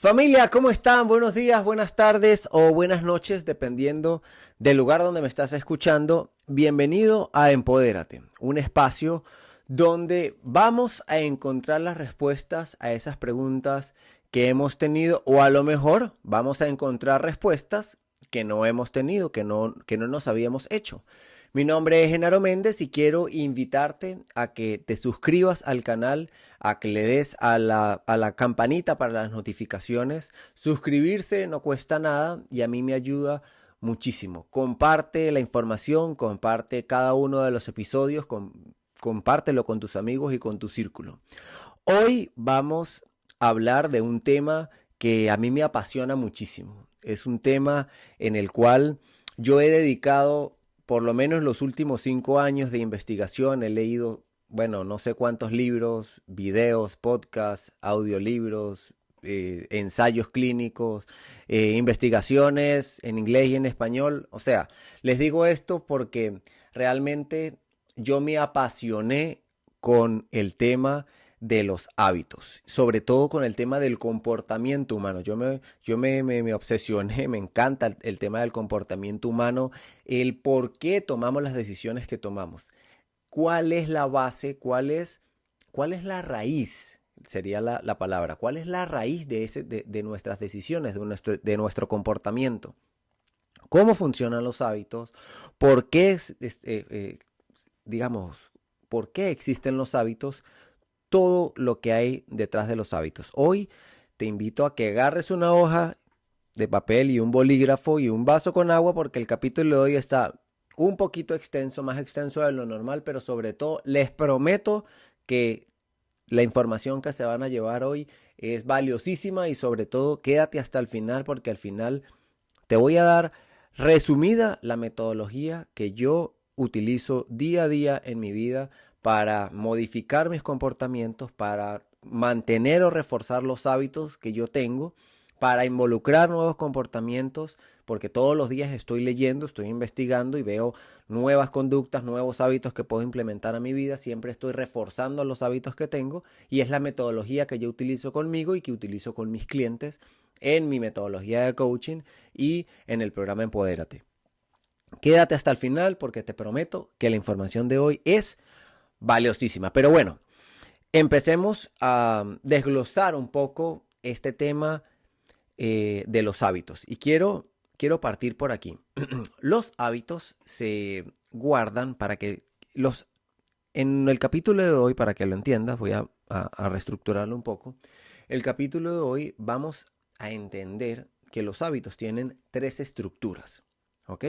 Familia, ¿cómo están? Buenos días, buenas tardes o buenas noches, dependiendo del lugar donde me estás escuchando. Bienvenido a Empodérate, un espacio donde vamos a encontrar las respuestas a esas preguntas que hemos tenido, o a lo mejor vamos a encontrar respuestas que no hemos tenido, que no nos habíamos hecho. Mi nombre es Genaro Méndez y quiero invitarte a que te suscribas al canal, a que le des a la campanita para las notificaciones. Suscribirse no cuesta nada y a mí me ayuda muchísimo. Comparte la información, comparte cada uno de los episodios, compártelo con tus amigos y con tu círculo. Hoy vamos a hablar de un tema que a mí me apasiona muchísimo. Es un tema en el cual yo he dedicado por lo menos los últimos 5 años de investigación. He leído, bueno, no sé cuántos libros, videos, podcasts, audiolibros, ensayos clínicos, investigaciones en inglés y en español. O sea, les digo esto porque realmente yo me apasioné con el tema de los hábitos, sobre todo con el tema del comportamiento humano. Yo me obsesioné, me encanta el tema del comportamiento humano, el por qué tomamos las decisiones que tomamos, cuál es la base, cuál es la raíz, sería la palabra, cuál es la raíz de nuestras decisiones, de nuestro comportamiento, cómo funcionan los hábitos, por qué, digamos, por qué existen los hábitos, todo lo que hay detrás de los hábitos. Hoy te invito a que agarres una hoja de papel y un bolígrafo y un vaso con agua, porque el capítulo de hoy está un poquito extenso, más extenso de lo normal, pero sobre todo les prometo que la información que se van a llevar hoy es valiosísima, y sobre todo quédate hasta el final, porque al final te voy a dar resumida la metodología que yo utilizo día a día en mi vida para modificar mis comportamientos, para mantener o reforzar los hábitos que yo tengo, para involucrar nuevos comportamientos, porque todos los días estoy leyendo, estoy investigando y veo nuevas conductas, nuevos hábitos que puedo implementar a mi vida. Siempre estoy reforzando los hábitos que tengo, y es la metodología que yo utilizo conmigo y que utilizo con mis clientes en mi metodología de coaching y en el programa Empodérate. Quédate hasta el final porque te prometo que la información de hoy es valiosísima. Pero bueno, empecemos a desglosar un poco este tema de los hábitos. Y quiero partir por aquí. Los hábitos se guardan para que en el capítulo de hoy, para que lo entiendas, voy a reestructurarlo un poco. El capítulo de hoy vamos a entender que los hábitos tienen 3 estructuras. ¿Ok?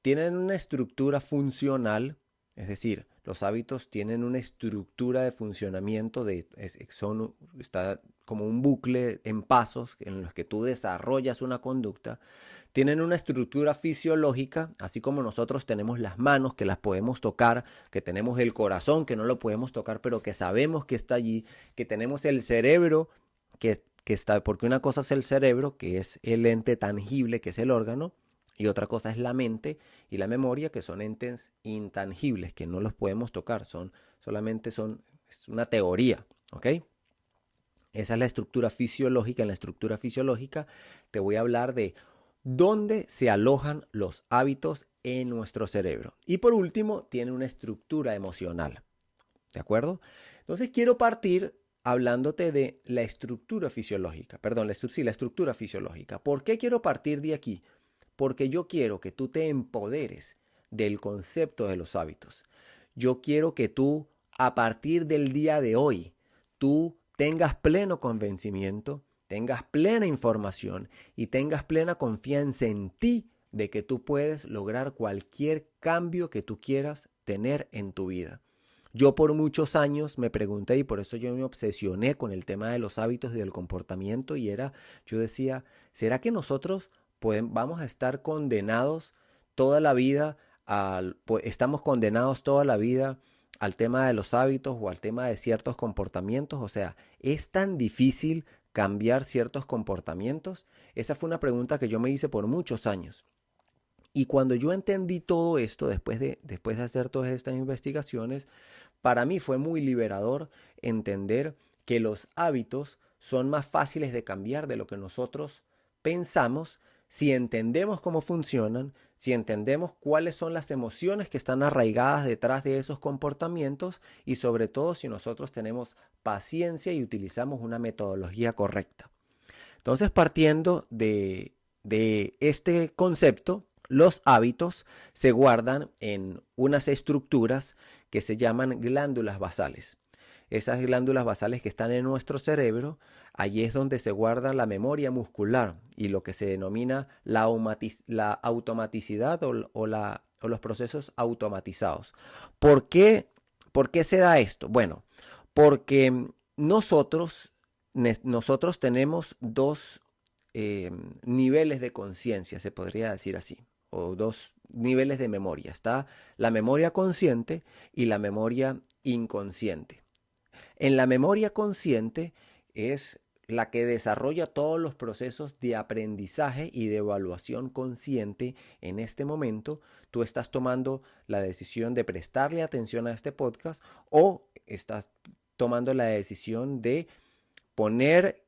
Tienen una estructura funcional, es decir, los hábitos tienen una estructura de funcionamiento, está como un bucle en pasos en los que tú desarrollas una conducta. Tienen una estructura fisiológica, así como nosotros tenemos las manos que las podemos tocar, que tenemos el corazón que no lo podemos tocar, pero que sabemos que está allí, que tenemos el cerebro que está, porque una cosa es el cerebro, que es el ente tangible, que es el órgano, y otra cosa es la mente y la memoria, que son entes intangibles, que no los podemos tocar, es una teoría, ¿ok? Esa es la estructura fisiológica. En la estructura fisiológica te voy a hablar de dónde se alojan los hábitos en nuestro cerebro. Y por último, tiene una estructura emocional, ¿de acuerdo? Entonces quiero partir hablándote de la estructura fisiológica, perdón, la estructura fisiológica. ¿Por qué quiero partir de aquí? Porque yo quiero que tú te empoderes del concepto de los hábitos. Yo quiero que tú, a partir del día de hoy, tú tengas pleno convencimiento, tengas plena información y tengas plena confianza en ti de que tú puedes lograr cualquier cambio que tú quieras tener en tu vida. Yo por muchos años me pregunté, y por eso yo me obsesioné con el tema de los hábitos y del comportamiento, yo decía, ¿será que nosotros vamos a estar condenados toda la vida estamos condenados toda la vida al tema de los hábitos o al tema de ciertos comportamientos? O sea, ¿es tan difícil cambiar ciertos comportamientos? Esa fue una pregunta que yo me hice por muchos años. Y cuando yo entendí todo esto, después de hacer todas estas investigaciones, para mí fue muy liberador entender que los hábitos son más fáciles de cambiar de lo que nosotros pensamos si entendemos cómo funcionan, si entendemos cuáles son las emociones que están arraigadas detrás de esos comportamientos y sobre todo si nosotros tenemos paciencia y utilizamos una metodología correcta. Entonces, partiendo de este concepto, los hábitos se guardan en unas estructuras que se llaman glándulas basales. Esas glándulas basales que están en nuestro cerebro, allí es donde se guarda la memoria muscular y lo que se denomina la automaticidad o los procesos automatizados. ¿Por qué se da esto? Bueno, porque nosotros tenemos dos niveles de conciencia, se podría decir así, o dos niveles de memoria. Está la memoria consciente y la memoria inconsciente. En la memoria consciente es la que desarrolla todos los procesos de aprendizaje y de evaluación consciente. En este momento, tú estás tomando la decisión de prestarle atención a este podcast o estás tomando la decisión de poner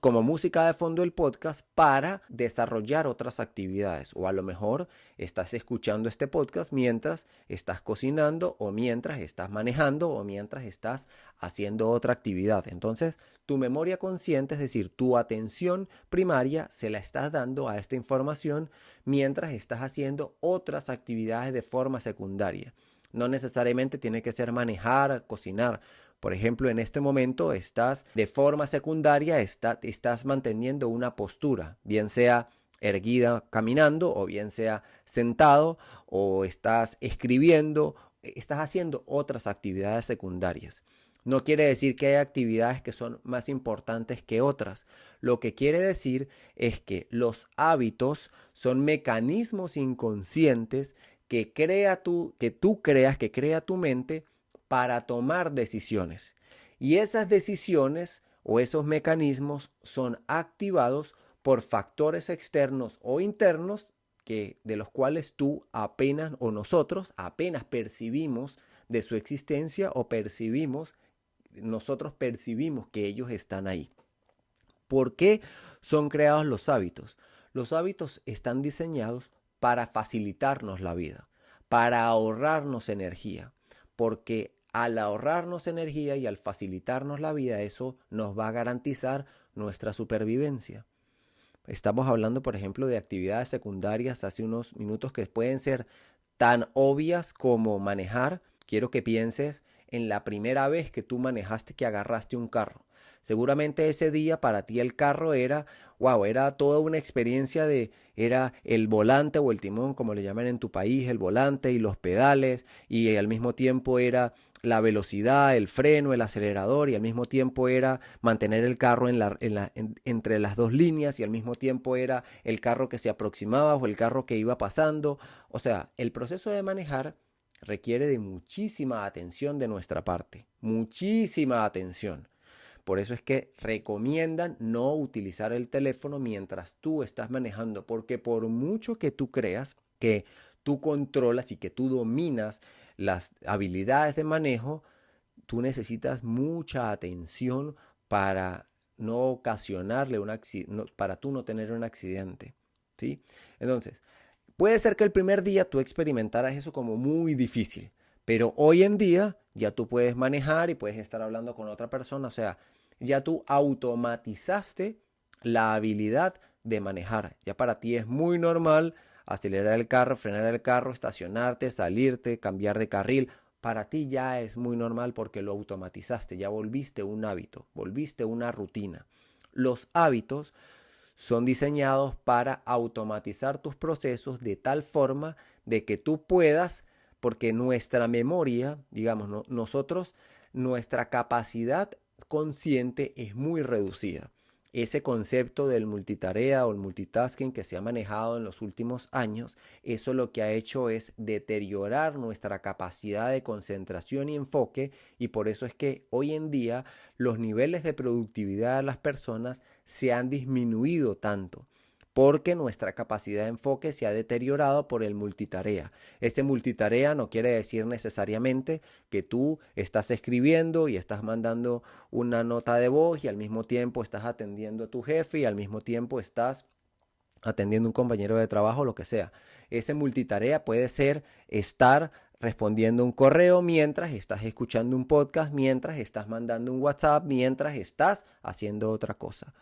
como música de fondo el podcast para desarrollar otras actividades, o a lo mejor estás escuchando este podcast mientras estás cocinando o mientras estás manejando o mientras estás haciendo otra actividad. Entonces tu memoria consciente, es decir, tu atención primaria, se la estás dando a esta información mientras estás haciendo otras actividades de forma secundaria. No necesariamente tiene que ser manejar, cocinar. Por ejemplo, en este momento estás de forma secundaria, estás manteniendo una postura, bien sea erguida caminando o bien sea sentado o estás escribiendo, estás haciendo otras actividades secundarias. No quiere decir que hay actividades que son más importantes que otras. Lo que quiere decir es que los hábitos son mecanismos inconscientes que crea tu mente para tomar decisiones. Y esas decisiones o esos mecanismos son activados por factores externos o internos de los cuales tú apenas o nosotros apenas percibimos de su existencia o nosotros percibimos que ellos están ahí. ¿Por qué son creados los hábitos? Los hábitos están diseñados para facilitarnos la vida, para ahorrarnos energía, porque al ahorrarnos energía y al facilitarnos la vida, eso nos va a garantizar nuestra supervivencia. Estamos hablando, por ejemplo, de actividades secundarias hace unos minutos que pueden ser tan obvias como manejar. Quiero que pienses en la primera vez que tú manejaste, que agarraste un carro. Seguramente ese día para ti el carro era toda una experiencia era el volante o el timón, como le llaman en tu país, el volante y los pedales, y al mismo tiempo era la velocidad, el freno, el acelerador, y al mismo tiempo era mantener el carro entre las dos líneas, y al mismo tiempo era el carro que se aproximaba o el carro que iba pasando. O sea, el proceso de manejar requiere de muchísima atención de nuestra parte, muchísima atención. Por eso es que recomiendan no utilizar el teléfono mientras tú estás manejando, porque por mucho que tú creas que tú controlas y que tú dominas las habilidades de manejo, tú necesitas mucha atención para no ocasionarle para tú no tener un accidente, ¿sí? Entonces, puede ser que el primer día tú experimentaras eso como muy difícil, pero hoy en día ya tú puedes manejar y puedes estar hablando con otra persona, o sea, ya tú automatizaste la habilidad de manejar. Ya para ti es muy normal acelerar el carro, frenar el carro, estacionarte, salirte, cambiar de carril. Para ti ya es muy normal porque lo automatizaste, ya volviste un hábito, volviste una rutina. Los hábitos son diseñados para automatizar tus procesos de tal forma de que tú puedas, porque nuestra memoria, digamos, nuestra capacidad consciente es muy reducida. Ese concepto del multitarea o el multitasking que se ha manejado en los últimos años, eso lo que ha hecho es deteriorar nuestra capacidad de concentración y enfoque, y por eso es que hoy en día los niveles de productividad de las personas se han disminuido tanto, porque nuestra capacidad de enfoque se ha deteriorado por el multitarea. Ese multitarea no quiere decir necesariamente que tú estás escribiendo y estás mandando una nota de voz y al mismo tiempo estás atendiendo a tu jefe y al mismo tiempo estás atendiendo a un compañero de trabajo, lo que sea. Ese multitarea puede ser estar respondiendo un correo mientras estás escuchando un podcast, mientras estás mandando un WhatsApp, mientras estás haciendo otra cosa.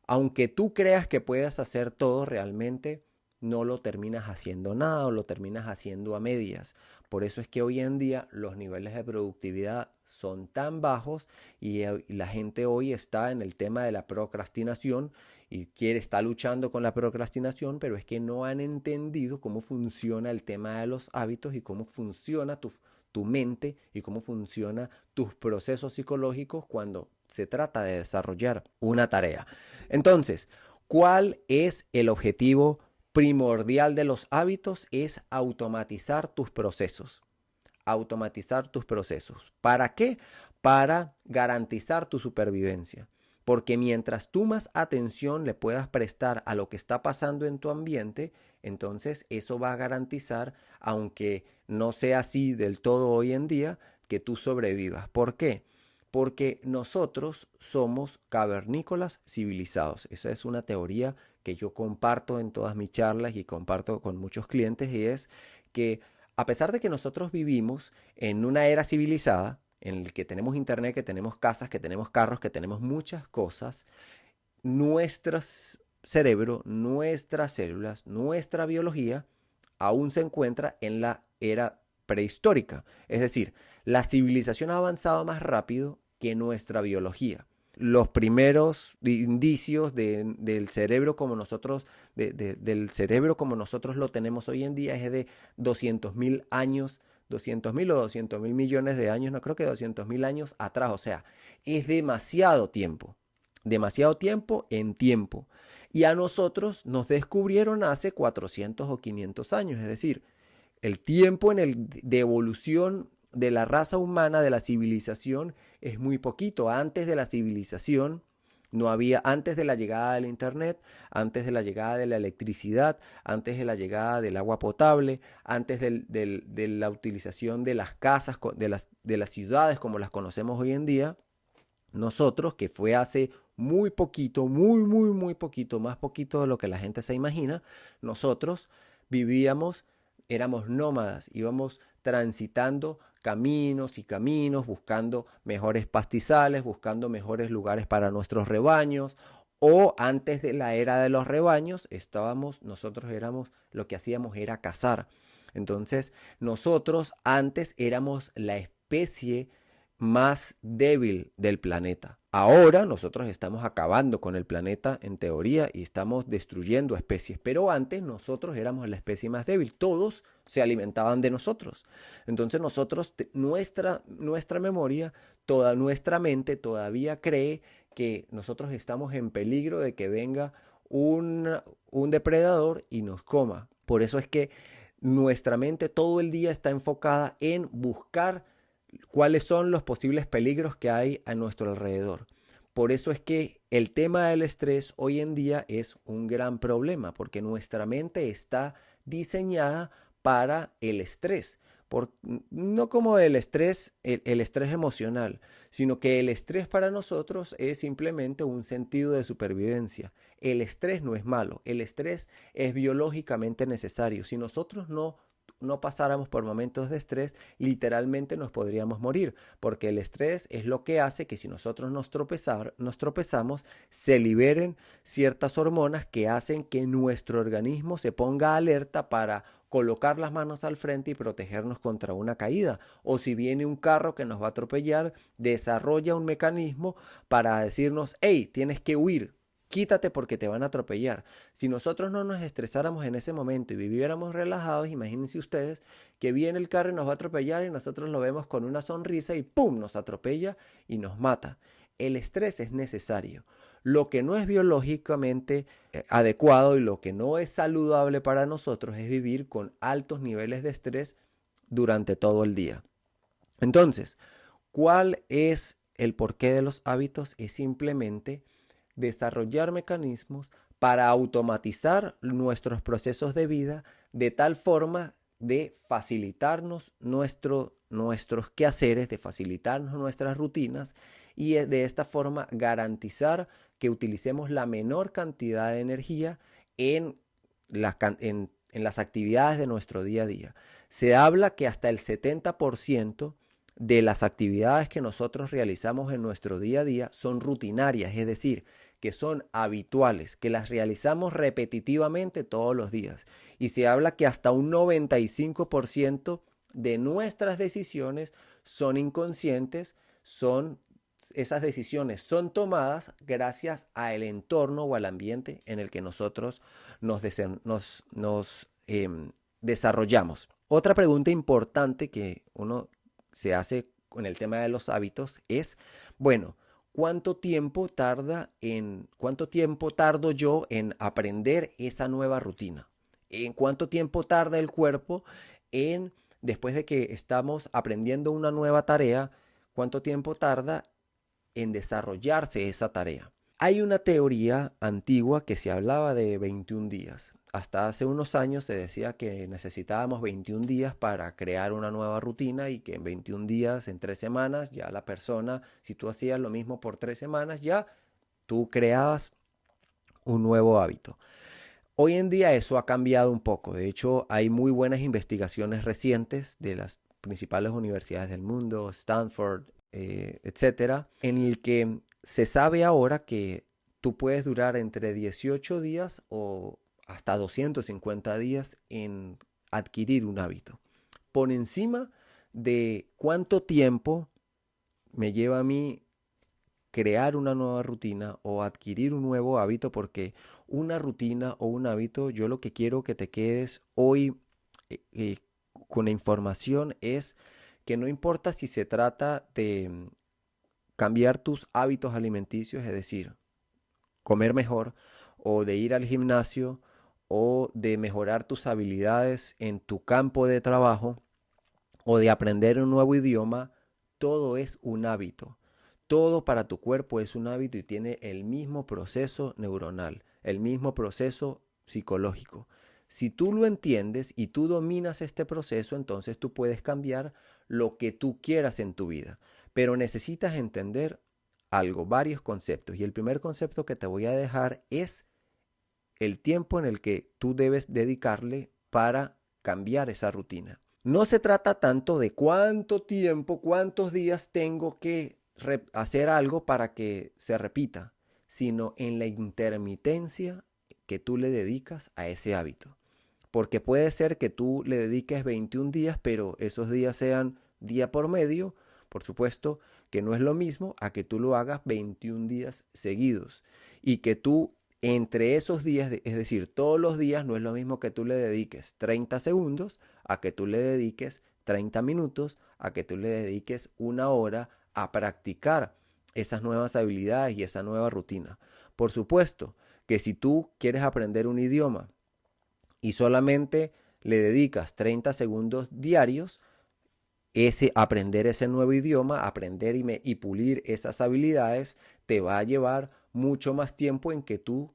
Aunque tú creas que puedas hacer todo, realmente no lo terminas haciendo nada o lo terminas haciendo a medias. Por eso es que hoy en día los niveles de productividad son tan bajos y la gente hoy está en el tema de la procrastinación y está luchando con la procrastinación, pero es que no han entendido cómo funciona el tema de los hábitos y cómo funciona tu mente y cómo funcionan tus procesos psicológicos cuando se trata de desarrollar una tarea. Entonces, ¿cuál es el objetivo primordial de los hábitos? Es automatizar tus procesos. Automatizar tus procesos. ¿Para qué? Para garantizar tu supervivencia. Porque mientras tú más atención le puedas prestar a lo que está pasando en tu ambiente, entonces eso va a garantizar, aunque no sea así del todo hoy en día, que tú sobrevivas. ¿Por qué? Porque nosotros somos cavernícolas civilizados. Esa es una teoría que yo comparto en todas mis charlas y comparto con muchos clientes, y es que a pesar de que nosotros vivimos en una era civilizada, en el que tenemos internet, que tenemos casas, que tenemos carros, que tenemos muchas cosas, nuestro cerebro, nuestras células, nuestra biología aún se encuentra en la era prehistórica. Es decir, la civilización ha avanzado más rápido que nuestra biología. Los primeros indicios del cerebro como nosotros, del cerebro como nosotros lo tenemos hoy en día es de 200.000 años, 200.000 o 200.000 millones de años, no creo que 200.000 años atrás. O sea, es demasiado tiempo en tiempo. Y a nosotros nos descubrieron hace 400 o 500 años, es decir, el tiempo de evolución de la raza humana, de la civilización, es muy poquito. Antes de la civilización no había, antes de la llegada del internet, antes de la llegada de la electricidad, antes de la llegada del agua potable, antes de la utilización de las casas, de las ciudades como las conocemos hoy en día, nosotros, que fue hace muy poquito, muy poquito, más poquito de lo que la gente se imagina, nosotros vivíamos, éramos nómadas, íbamos transitando caminos y caminos, buscando mejores pastizales, buscando mejores lugares para nuestros rebaños. O antes de la era de los rebaños, nosotros éramos, lo que hacíamos era cazar. Entonces, nosotros antes éramos la especie más débil del planeta. Ahora nosotros estamos acabando con el planeta en teoría y estamos destruyendo especies, pero antes nosotros éramos la especie más débil, todos se alimentaban de nosotros. Entonces nuestra memoria, toda nuestra mente todavía cree que nosotros estamos en peligro de que venga un depredador y nos coma. Por eso es que nuestra mente todo el día está enfocada en buscar cuáles son los posibles peligros que hay a nuestro alrededor. Por eso es que el tema del estrés hoy en día es un gran problema, porque nuestra mente está diseñada para el estrés. No como el estrés emocional, sino que el estrés para nosotros es simplemente un sentido de supervivencia. El estrés no es malo, el estrés es biológicamente necesario. Si nosotros no pasáramos por momentos de estrés, literalmente nos podríamos morir, porque el estrés es lo que hace que si nosotros nos tropezamos, se liberen ciertas hormonas que hacen que nuestro organismo se ponga alerta para colocar las manos al frente y protegernos contra una caída. O si viene un carro que nos va a atropellar, desarrolla un mecanismo para decirnos: hey, tienes que huir. Quítate porque te van a atropellar. Si nosotros no nos estresáramos en ese momento y viviéramos relajados, imagínense ustedes que viene el carro y nos va a atropellar y nosotros lo vemos con una sonrisa y ¡pum!, nos atropella y nos mata. El estrés es necesario. Lo que no es biológicamente adecuado y lo que no es saludable para nosotros es vivir con altos niveles de estrés durante todo el día. Entonces, ¿cuál es el porqué de los hábitos? Es simplemente desarrollar mecanismos para automatizar nuestros procesos de vida de tal forma de facilitarnos nuestros quehaceres, de facilitarnos nuestras rutinas y de esta forma garantizar que utilicemos la menor cantidad de energía en las actividades de nuestro día a día. Se habla que hasta el 70% de las actividades que nosotros realizamos en nuestro día a día son rutinarias, es decir, que son habituales, que las realizamos repetitivamente todos los días. Y se habla que hasta un 95% de nuestras decisiones son inconscientes, esas decisiones son tomadas gracias al entorno o al ambiente en el que nosotros nos desarrollamos. Otra pregunta importante que uno se hace con el tema de los hábitos es, bueno, ¿cuánto tiempo tardo yo en aprender esa nueva rutina? ¿En cuánto tiempo tarda el cuerpo después de que estamos aprendiendo una nueva tarea, cuánto tiempo tarda en desarrollarse esa tarea? Hay una teoría antigua que se hablaba de 21 días. Hasta hace unos años se decía que necesitábamos 21 días para crear una nueva rutina y que en 21 días, en 3 semanas, ya la persona, si tú hacías lo mismo por 3 semanas, ya tú creabas un nuevo hábito. Hoy en día eso ha cambiado un poco. De hecho, hay muy buenas investigaciones recientes de las principales universidades del mundo, Stanford, etcétera, en el que se sabe ahora que tú puedes durar entre 18 días o hasta 250 días en adquirir un hábito. Por encima de cuánto tiempo me lleva a mí crear una nueva rutina o adquirir un nuevo hábito, porque una rutina o un hábito, yo lo que quiero que te quedes hoy con la información es que no importa si se trata de cambiar tus hábitos alimenticios, es decir, comer mejor, o de ir al gimnasio, o de mejorar tus habilidades en tu campo de trabajo, o de aprender un nuevo idioma, todo es un hábito. Todo para tu cuerpo es un hábito y tiene el mismo proceso neuronal, el mismo proceso psicológico. Si tú lo entiendes y tú dominas este proceso, entonces tú puedes cambiar lo que tú quieras en tu vida. Pero necesitas entender algo, varios conceptos. Y el primer concepto que te voy a dejar es el tiempo en el que tú debes dedicarle para cambiar esa rutina. No se trata tanto de cuánto tiempo, cuántos días tengo que hacer algo para que se repita, sino en la intermitencia que tú le dedicas a ese hábito. Porque puede ser que tú le dediques 21 días, pero esos días sean día por medio. Por supuesto que no es lo mismo a que tú lo hagas 21 días seguidos y que tú entre esos días, es decir, todos los días, no es lo mismo que tú le dediques 30 segundos a que tú le dediques 30 minutos, a que tú le dediques una hora a practicar esas nuevas habilidades y esa nueva rutina. Por supuesto que si tú quieres aprender un idioma y solamente le dedicas 30 segundos diarios, aprender ese nuevo idioma, aprender y pulir esas habilidades, te va a llevar mucho más tiempo en que tú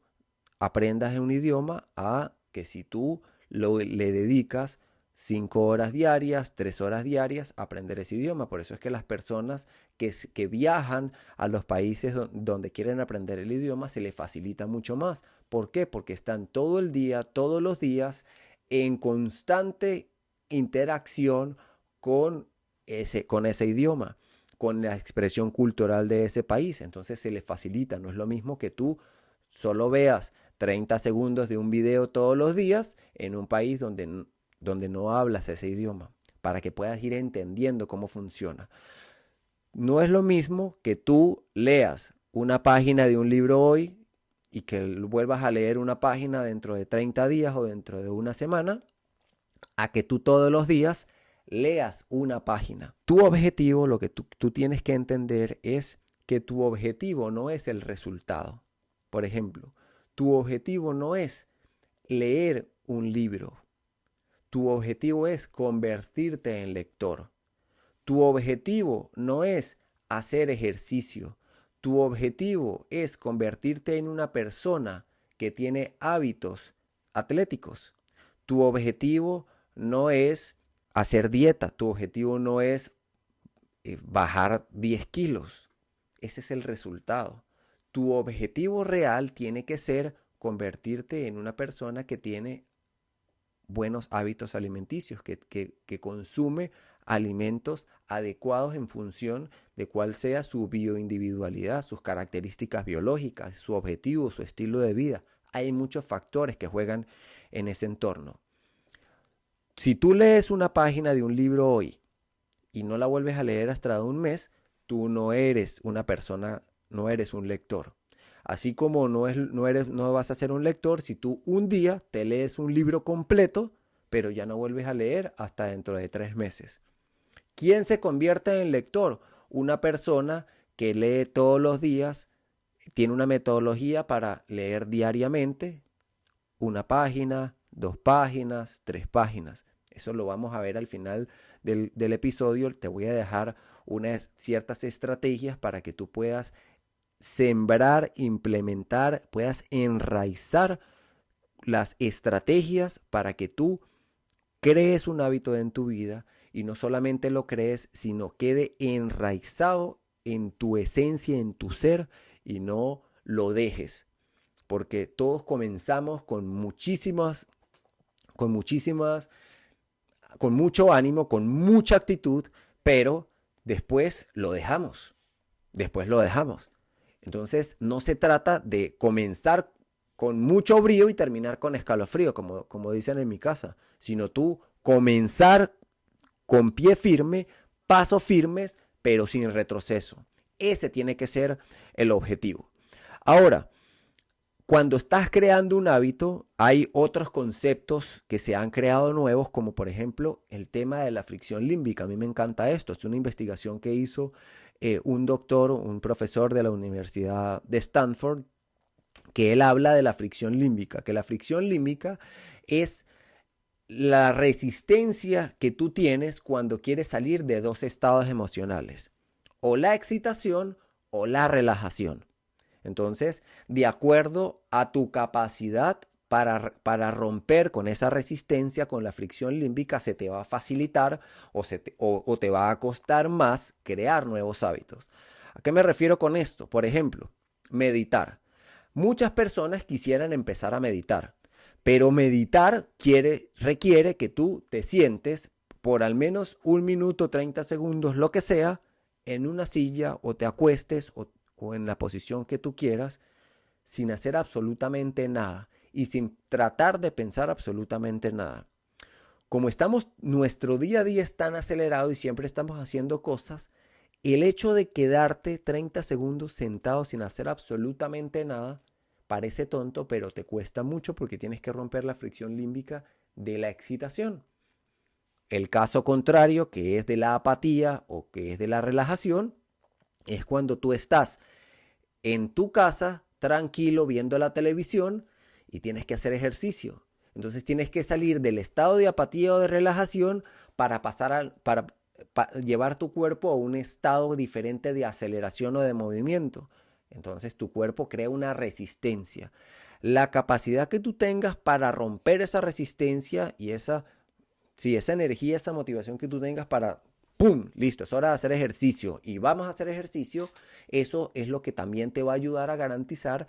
aprendas un idioma a que si tú le dedicas 5 horas diarias, 3 horas diarias a aprender ese idioma. Por eso es que las personas que viajan a los países donde quieren aprender el idioma se les facilita mucho más. ¿Por qué? Porque están todo el día, todos los días, en constante interacción con ese idioma, con la expresión cultural de ese país. Entonces se les facilita. No es lo mismo que tú solo veas 30 segundos de un video todos los días en un país donde no hablas ese idioma, para que puedas ir entendiendo cómo funciona. No es lo mismo que tú leas una página de un libro hoy y que vuelvas a leer una página dentro de 30 días o dentro de una semana, a que tú todos los días leas una página. Tu objetivo, lo que tú tienes que entender es que tu objetivo no es el resultado. Por ejemplo, tu objetivo no es leer un libro. Tu objetivo es convertirte en lector. Tu objetivo no es hacer ejercicio. Tu objetivo es convertirte en una persona que tiene hábitos atléticos. Tu objetivo no es hacer dieta, tu objetivo no es bajar 10 kilos. Ese es el resultado. Tu objetivo real tiene que ser convertirte en una persona que tiene buenos hábitos alimenticios, que consume alimentos adecuados en función de cuál sea su bioindividualidad, sus características biológicas, su objetivo, su estilo de vida. Hay muchos factores que juegan en ese entorno. Si tú lees una página de un libro hoy y no la vuelves a leer hasta un mes, tú no eres una persona, no eres un lector. Así como no vas a ser un lector si tú un día te lees un libro completo, pero ya no vuelves a leer hasta dentro de 3 meses. ¿Quién se convierte en lector? Una persona que lee todos los días, tiene una metodología para leer diariamente una página, 2 páginas, 3 páginas. Eso lo vamos a ver al final del episodio. Te voy a dejar unas ciertas estrategias para que tú puedas sembrar, implementar, puedas enraizar las estrategias para que tú crees un hábito en tu vida y no solamente lo crees, sino quede enraizado en tu esencia, en tu ser y no lo dejes. Porque todos comenzamos con mucho ánimo, con mucha actitud, pero después lo dejamos. Entonces no se trata de comenzar con mucho brío y terminar con escalofrío, como dicen en mi casa, sino tú comenzar con pie firme, pasos firmes, pero sin retroceso. Ese tiene que ser el objetivo. Ahora, cuando estás creando un hábito, hay otros conceptos que se han creado nuevos, como por ejemplo el tema de la fricción límbica. A mí me encanta esto. Es una investigación que hizo un profesor de la Universidad de Stanford, que él habla de la fricción límbica, que la fricción límbica es la resistencia que tú tienes cuando quieres salir de 2 estados emocionales, o la excitación o la relajación. Entonces, de acuerdo a tu capacidad para romper con esa resistencia, con la fricción límbica, se te va a facilitar o te va a costar más crear nuevos hábitos. ¿A qué me refiero con esto? Por ejemplo, meditar. Muchas personas quisieran empezar a meditar, pero meditar requiere que tú te sientes por al menos 1 minuto, 30 segundos, lo que sea, en una silla o te acuestes o en la posición que tú quieras, sin hacer absolutamente nada y sin tratar de pensar absolutamente nada. Como nuestro día a día es tan acelerado y siempre estamos haciendo cosas, el hecho de quedarte 30 segundos sentado sin hacer absolutamente nada parece tonto, pero te cuesta mucho porque tienes que romper la fricción límbica de la excitación. El caso contrario, que es de la apatía o que es de la relajación, es cuando tú estás en tu casa tranquilo viendo la televisión y tienes que hacer ejercicio. Entonces tienes que salir del estado de apatía o de relajación para llevar tu cuerpo a un estado diferente de aceleración o de movimiento. Entonces tu cuerpo crea una resistencia. La capacidad que tú tengas para romper esa resistencia y esa energía, esa motivación que tú tengas para ¡pum! Listo, es hora de hacer ejercicio y vamos a hacer ejercicio. Eso es lo que también te va a ayudar a garantizar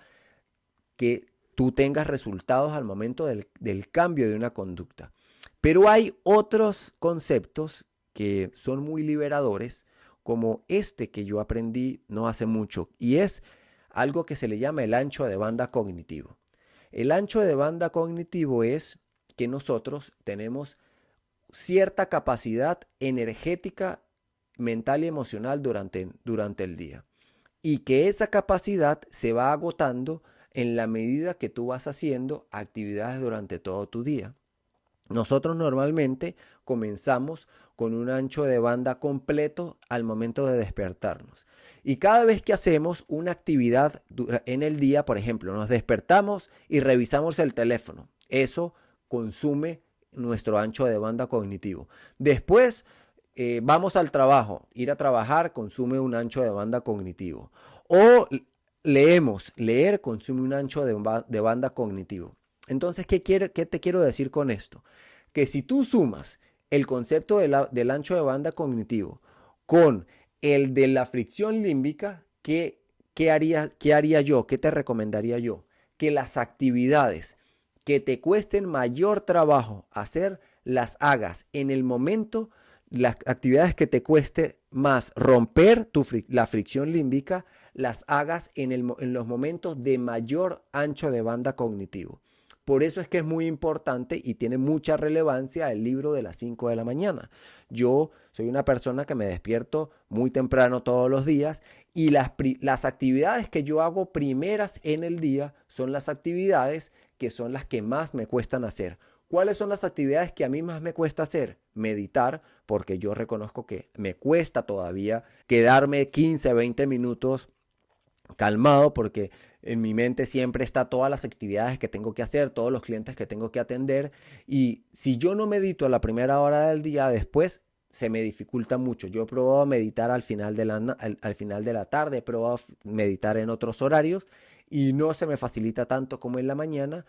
que tú tengas resultados al momento del cambio de una conducta. Pero hay otros conceptos que son muy liberadores, como este que yo aprendí no hace mucho, y es algo que se le llama el ancho de banda cognitivo. El ancho de banda cognitivo es que nosotros tenemos cierta capacidad energética, mental y emocional durante el día. Y que esa capacidad se va agotando en la medida que tú vas haciendo actividades durante todo tu día. Nosotros normalmente comenzamos con un ancho de banda completo al momento de despertarnos. Y cada vez que hacemos una actividad en el día, por ejemplo, nos despertamos y revisamos el teléfono. Eso consume nuestro ancho de banda cognitivo. Después vamos al trabajo. Ir a trabajar consume un ancho de banda cognitivo. O leer consume un ancho de banda cognitivo. Entonces, ¿qué te quiero decir con esto? Que si tú sumas el concepto del ancho de banda cognitivo con el de la fricción límbica, ¿qué haría yo? ¿Qué te recomendaría yo? Que las actividades que te cuesten mayor trabajo hacer, las hagas en el momento. Las actividades que te cueste más romper la fricción límbica, las hagas en los momentos de mayor ancho de banda cognitivo. Por eso es que es muy importante y tiene mucha relevancia el libro de las 5 de la mañana. Yo soy una persona que me despierto muy temprano todos los días y las actividades que yo hago primeras en el día son las actividades que son las que más me cuestan hacer. ¿Cuáles son las actividades que a mí más me cuesta hacer? Meditar, porque yo reconozco que me cuesta todavía quedarme 15, 20 minutos calmado, porque en mi mente siempre está todas las actividades que tengo que hacer, todos los clientes que tengo que atender, y si yo no medito a la primera hora del día, después se me dificulta mucho. Yo he probado meditar al final de la tarde, he probado meditar en otros horarios y no se me facilita tanto como en la mañana.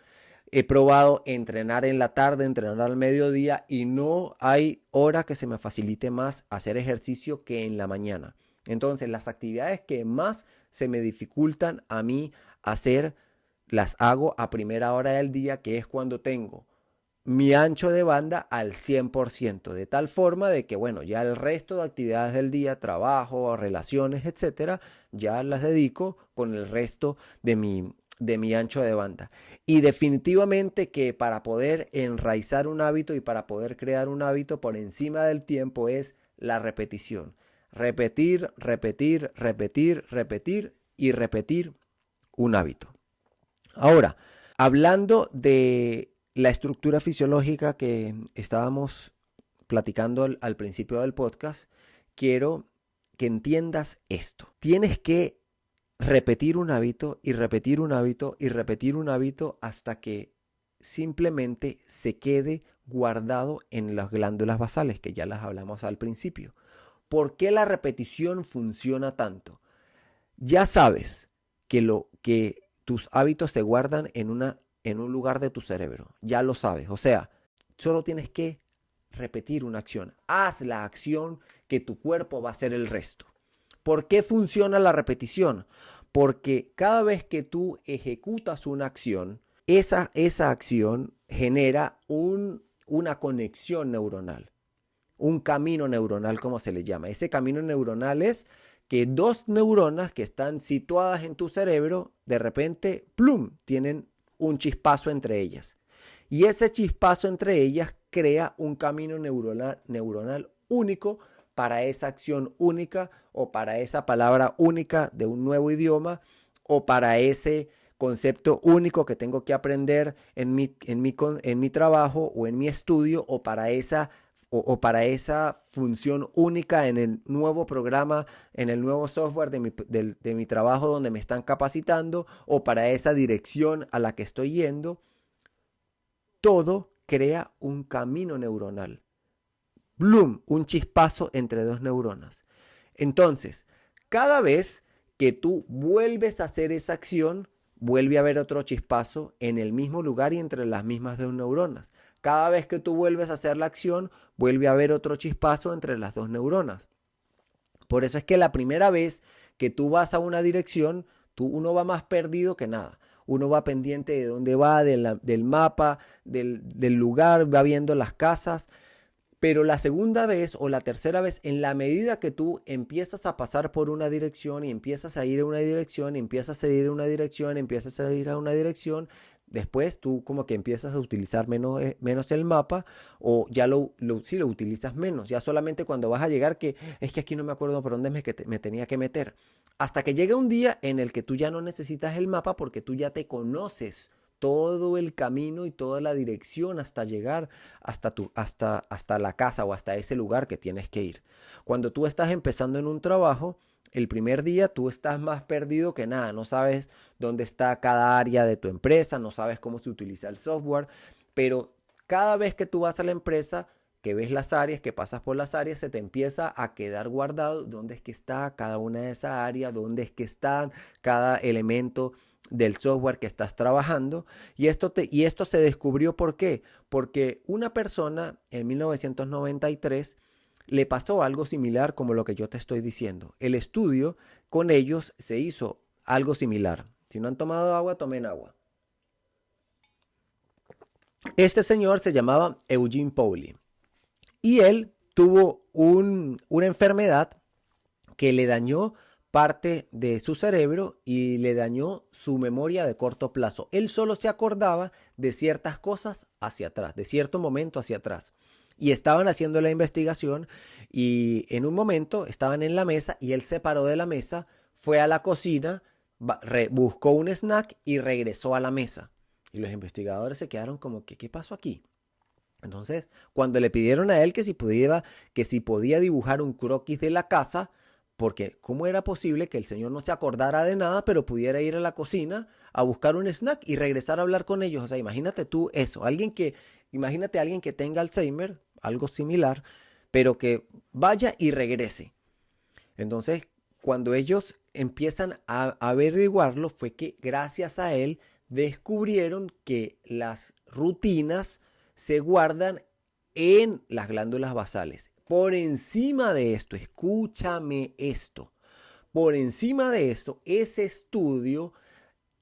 He probado entrenar en la tarde, entrenar al mediodía y no hay hora que se me facilite más hacer ejercicio que en la mañana. Entonces, las actividades que más se me dificultan a mí hacer, las hago a primera hora del día, que es cuando tengo mi ancho de banda al 100%, de tal forma de que, bueno, ya el resto de actividades del día, trabajo, relaciones, etcétera, ya las dedico con el resto de mi ancho de banda. Y definitivamente que para poder enraizar un hábito y para poder crear un hábito por encima del tiempo es la repetición. Repetir, repetir, repetir, repetir y repetir un hábito. Ahora, hablando de la estructura fisiológica que estábamos platicando al principio del podcast, quiero que entiendas esto. Tienes que repetir un hábito y repetir un hábito y repetir un hábito hasta que simplemente se quede guardado en las glándulas basales, que ya las hablamos al principio. ¿Por qué la repetición funciona tanto? Ya sabes que tus hábitos se guardan en un lugar de tu cerebro. Ya lo sabes. O sea, solo tienes que repetir una acción. Haz la acción que tu cuerpo va a hacer el resto. ¿Por qué funciona la repetición? Porque cada vez que tú ejecutas una acción, esa acción genera una conexión neuronal. Un camino neuronal, como se le llama. Ese camino neuronal es que dos neuronas que están situadas en tu cerebro, de repente, ¡plum!, tienen un chispazo entre ellas. Y ese chispazo entre ellas crea un camino neuronal único para esa acción única o para esa palabra única de un nuevo idioma o para ese concepto único que tengo que aprender en mi trabajo o en mi estudio o para esa función única en el nuevo programa, en el nuevo software de mi trabajo donde me están capacitando o para esa dirección a la que estoy yendo. Todo crea un camino neuronal. Bloom, un chispazo entre dos neuronas. Entonces, cada vez que tú vuelves a hacer esa acción, vuelve a haber otro chispazo en el mismo lugar y entre las mismas dos neuronas. Cada vez que tú vuelves a hacer la acción, vuelve a haber otro chispazo entre las dos neuronas. Por eso es que la primera vez que tú vas a una dirección, uno va más perdido que nada. Uno va pendiente de dónde va, del mapa, del lugar, va viendo las casas. Pero la segunda vez o la tercera vez, en la medida que tú empiezas a pasar por una dirección y empiezas a ir a una dirección, empiezas a ir a una dirección, empiezas a ir a una dirección, después tú como que empiezas a utilizar menos el mapa o ya sí lo utilizas menos. Ya solamente cuando vas a llegar que es que aquí no me acuerdo por dónde me tenía que meter. Hasta que llega un día en el que tú ya no necesitas el mapa porque tú ya te conoces todo el camino y toda la dirección hasta llegar hasta la casa o hasta ese lugar que tienes que ir. Cuando tú estás empezando en un trabajo, el primer día tú estás más perdido que nada, no sabes dónde está cada área de tu empresa, no sabes cómo se utiliza el software, pero cada vez que tú vas a la empresa, que ves las áreas, que pasas por las áreas, se te empieza a quedar guardado dónde es que está cada una de esas áreas, dónde es que están cada elemento del software que estás trabajando. Y esto se descubrió ¿por qué? Porque una persona en 1993 le pasó algo similar como lo que yo te estoy diciendo. El estudio con ellos se hizo algo similar. Si no han tomado agua, tomen agua. Este señor se llamaba Eugene Pauly y él tuvo una enfermedad que le dañó parte de su cerebro y le dañó su memoria de corto plazo. Él solo se acordaba de ciertas cosas hacia atrás, de cierto momento hacia atrás. Y estaban haciendo la investigación y en un momento estaban en la mesa y él se paró de la mesa, fue a la cocina, buscó un snack y regresó a la mesa. Y los investigadores se quedaron como que, ¿qué pasó aquí? Entonces, cuando le pidieron a él que si podía dibujar un croquis de la casa, porque ¿cómo era posible que el señor no se acordara de nada, pero pudiera ir a la cocina a buscar un snack y regresar a hablar con ellos? O sea, imagínate tú eso, imagínate a alguien que tenga Alzheimer, algo similar, pero que vaya y regrese. Entonces, cuando ellos empiezan a averiguarlo, fue que gracias a él descubrieron que las rutinas se guardan en las glándulas basales. Por encima de esto, escúchame esto, por encima de esto, ese estudio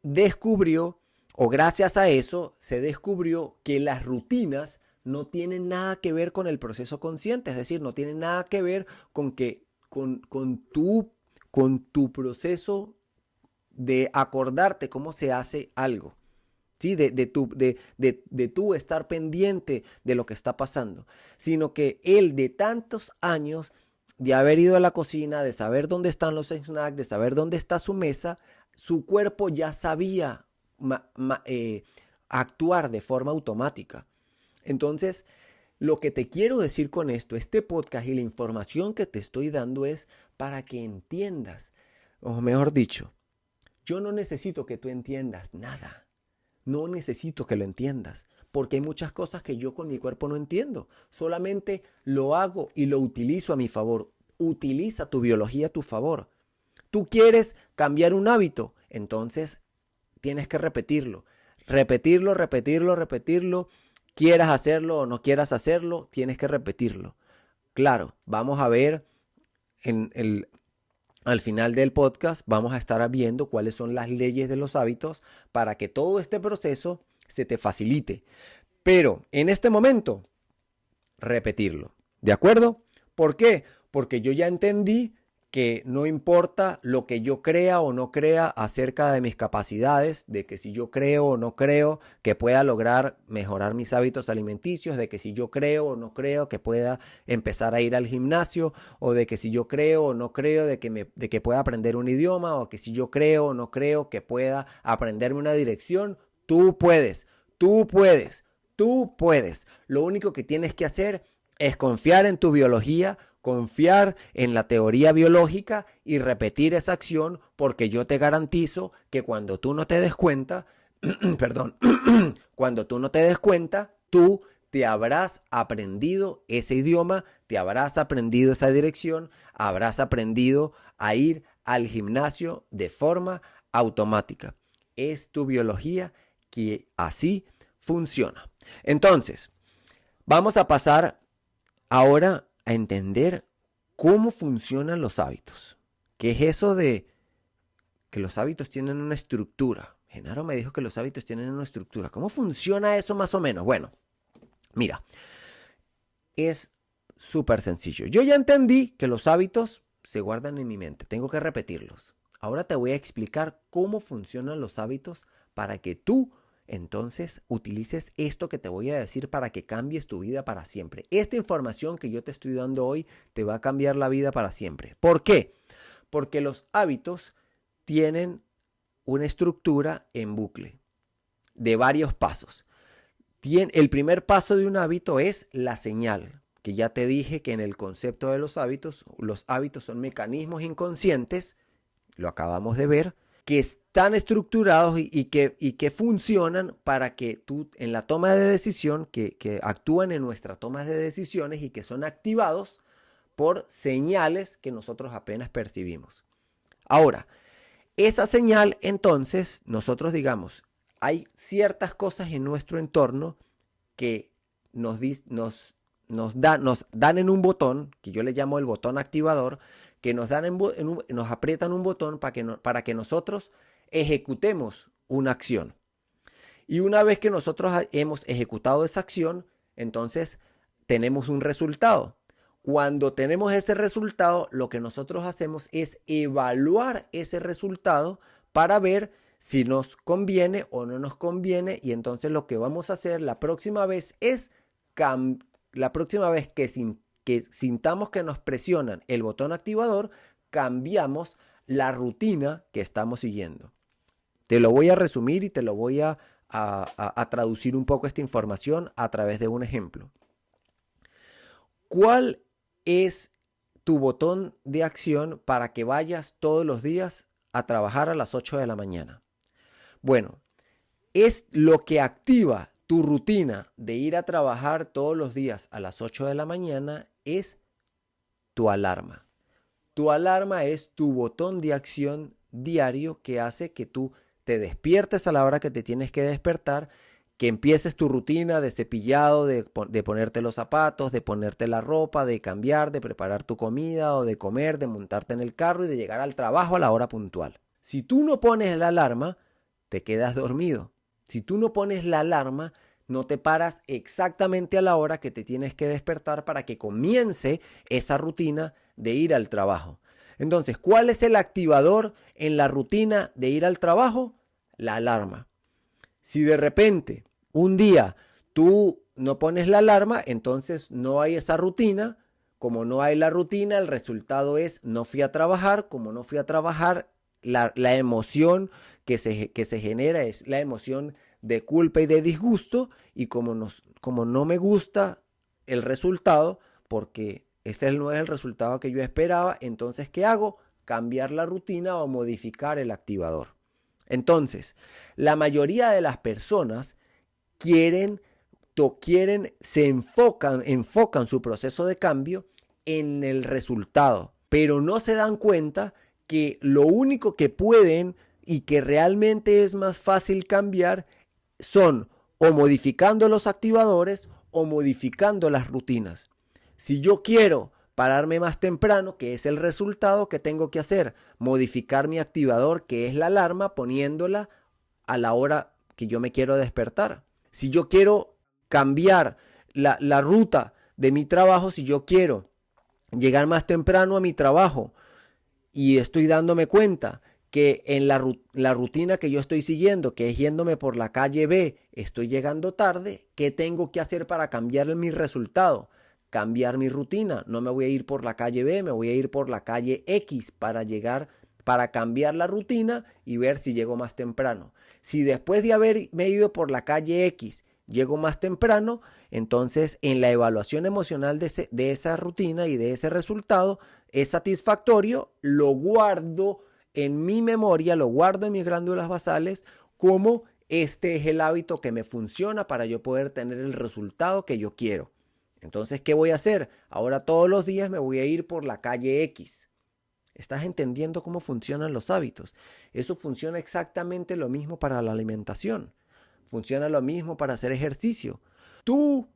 descubrió, o gracias a eso, se descubrió que las rutinas no tienen nada que ver con el proceso consciente, es decir, no tienen nada que ver con tu proceso de acordarte cómo se hace algo. ¿Sí? De tú estar pendiente de lo que está pasando, sino que él de tantos años de haber ido a la cocina, de saber dónde están los snacks, de saber dónde está su mesa, su cuerpo ya sabía actuar de forma automática. Entonces, lo que te quiero decir con esto, este podcast y la información que te estoy dando es para que entiendas, o mejor dicho, yo no necesito que tú entiendas nada. No necesito que lo entiendas, porque hay muchas cosas que yo con mi cuerpo no entiendo. Solamente lo hago y lo utilizo a mi favor. Utiliza tu biología a tu favor. Tú quieres cambiar un hábito, entonces tienes que repetirlo. Repetirlo, repetirlo, repetirlo. Quieras hacerlo o no quieras hacerlo, tienes que repetirlo. Claro, vamos a ver al final del podcast vamos a estar viendo cuáles son las leyes de los hábitos para que todo este proceso se te facilite. Pero en este momento, repetirlo. ¿De acuerdo? ¿Por qué? Porque yo ya entendí que no importa lo que yo crea o no crea acerca de mis capacidades, de que si yo creo o no creo que pueda lograr mejorar mis hábitos alimenticios, de que si yo creo o no creo que pueda empezar a ir al gimnasio, o de que si yo creo o no creo de que pueda aprender un idioma, o que si yo creo o no creo que pueda aprenderme una dirección, tú puedes, tú puedes, tú puedes. Lo único que tienes que hacer es confiar en tu biología, confiar en la teoría biológica y repetir esa acción, porque yo te garantizo que cuando tú no te des cuenta, perdón, cuando tú no te des cuenta, tú te habrás aprendido ese idioma, te habrás aprendido esa dirección, habrás aprendido a ir al gimnasio de forma automática. Es tu biología que así funciona. Entonces, vamos a pasar ahora a entender cómo funcionan los hábitos. ¿Qué es eso de que los hábitos tienen una estructura? Genaro me dijo que los hábitos tienen una estructura. ¿Cómo funciona eso más o menos? Bueno, mira, es súper sencillo. Yo ya entendí que los hábitos se guardan en mi mente. Tengo que repetirlos. Ahora te voy a explicar cómo funcionan los hábitos para que tú entonces utilices esto que te voy a decir para que cambies tu vida para siempre. Esta información que yo te estoy dando hoy te va a cambiar la vida para siempre. ¿Por qué? Porque los hábitos tienen una estructura en bucle de varios pasos. El primer paso de un hábito es la señal, que ya te dije que en el concepto de los hábitos son mecanismos inconscientes, lo acabamos de ver, que están estructurados y que funcionan para que tú en la toma de decisión, que actúan en nuestra toma de decisiones y que son activados por señales que nosotros apenas percibimos. Ahora, esa señal entonces, nosotros digamos, hay ciertas cosas en nuestro entorno que nos dan en un botón, que yo le llamo el botón activador, que nos aprietan un botón para que nosotros ejecutemos una acción. Y una vez que nosotros hemos ejecutado esa acción, entonces tenemos un resultado. Cuando tenemos ese resultado, lo que nosotros hacemos es evaluar ese resultado para ver si nos conviene o no nos conviene. Y entonces lo que vamos a hacer la próxima vez es que sintamos que nos presionan el botón activador, cambiamos la rutina que estamos siguiendo. Te lo voy a resumir y te lo voy a traducir un poco esta información a través de un ejemplo. ¿Cuál es tu botón de acción para que vayas todos los días a trabajar a las 8 de la mañana? Bueno, es lo que activa tu rutina de ir a trabajar todos los días a las 8 de la mañana es tu alarma. Tu alarma es tu botón de acción diario que hace que tú te despiertes a la hora que te tienes que despertar, que empieces tu rutina de cepillado, de ponerte los zapatos, de ponerte la ropa, de cambiar, de preparar tu comida o de comer, de montarte en el carro y de llegar al trabajo a la hora puntual. Si tú no pones la alarma, te quedas dormido. Si tú no pones la alarma, no te paras exactamente a la hora que te tienes que despertar para que comience esa rutina de ir al trabajo. Entonces, ¿cuál es el activador en la rutina de ir al trabajo? La alarma. Si de repente un día tú no pones la alarma, entonces no hay esa rutina. Como no hay la rutina, el resultado es no fui a trabajar. Como no fui a trabajar, la emoción que se genera es la emoción de culpa y de disgusto, y como no me gusta el resultado, porque ese no es el resultado que yo esperaba, entonces ¿qué hago? Cambiar la rutina o modificar el activador. Entonces, la mayoría de las personas se enfocan su proceso de cambio en el resultado, pero no se dan cuenta que lo único que pueden y que realmente es más fácil cambiar son o modificando los activadores o modificando las rutinas. Si yo quiero pararme más temprano, que es el resultado que tengo que hacer, modificar mi activador, que es la alarma, poniéndola a la hora que yo me quiero despertar. Si yo quiero cambiar la ruta de mi trabajo, si yo quiero llegar más temprano a mi trabajo y estoy dándome cuenta que en la rutina que yo estoy siguiendo, que es yéndome por la calle B, estoy llegando tarde, ¿qué tengo que hacer para cambiar mi resultado? Cambiar mi rutina. No me voy a ir por la calle B, me voy a ir por la calle X para cambiar la rutina y ver si llego más temprano. Si después de haberme ido por la calle X llego más temprano, entonces en la evaluación emocional de esa rutina y de ese resultado es satisfactorio, lo guardo en mi memoria, lo guardo en mis glándulas basales como este es el hábito que me funciona para yo poder tener el resultado que yo quiero. Entonces, ¿qué voy a hacer? Ahora todos los días me voy a ir por la calle X. ¿Estás entendiendo cómo funcionan los hábitos? Eso funciona exactamente lo mismo para la alimentación. Funciona lo mismo para hacer ejercicio. Tu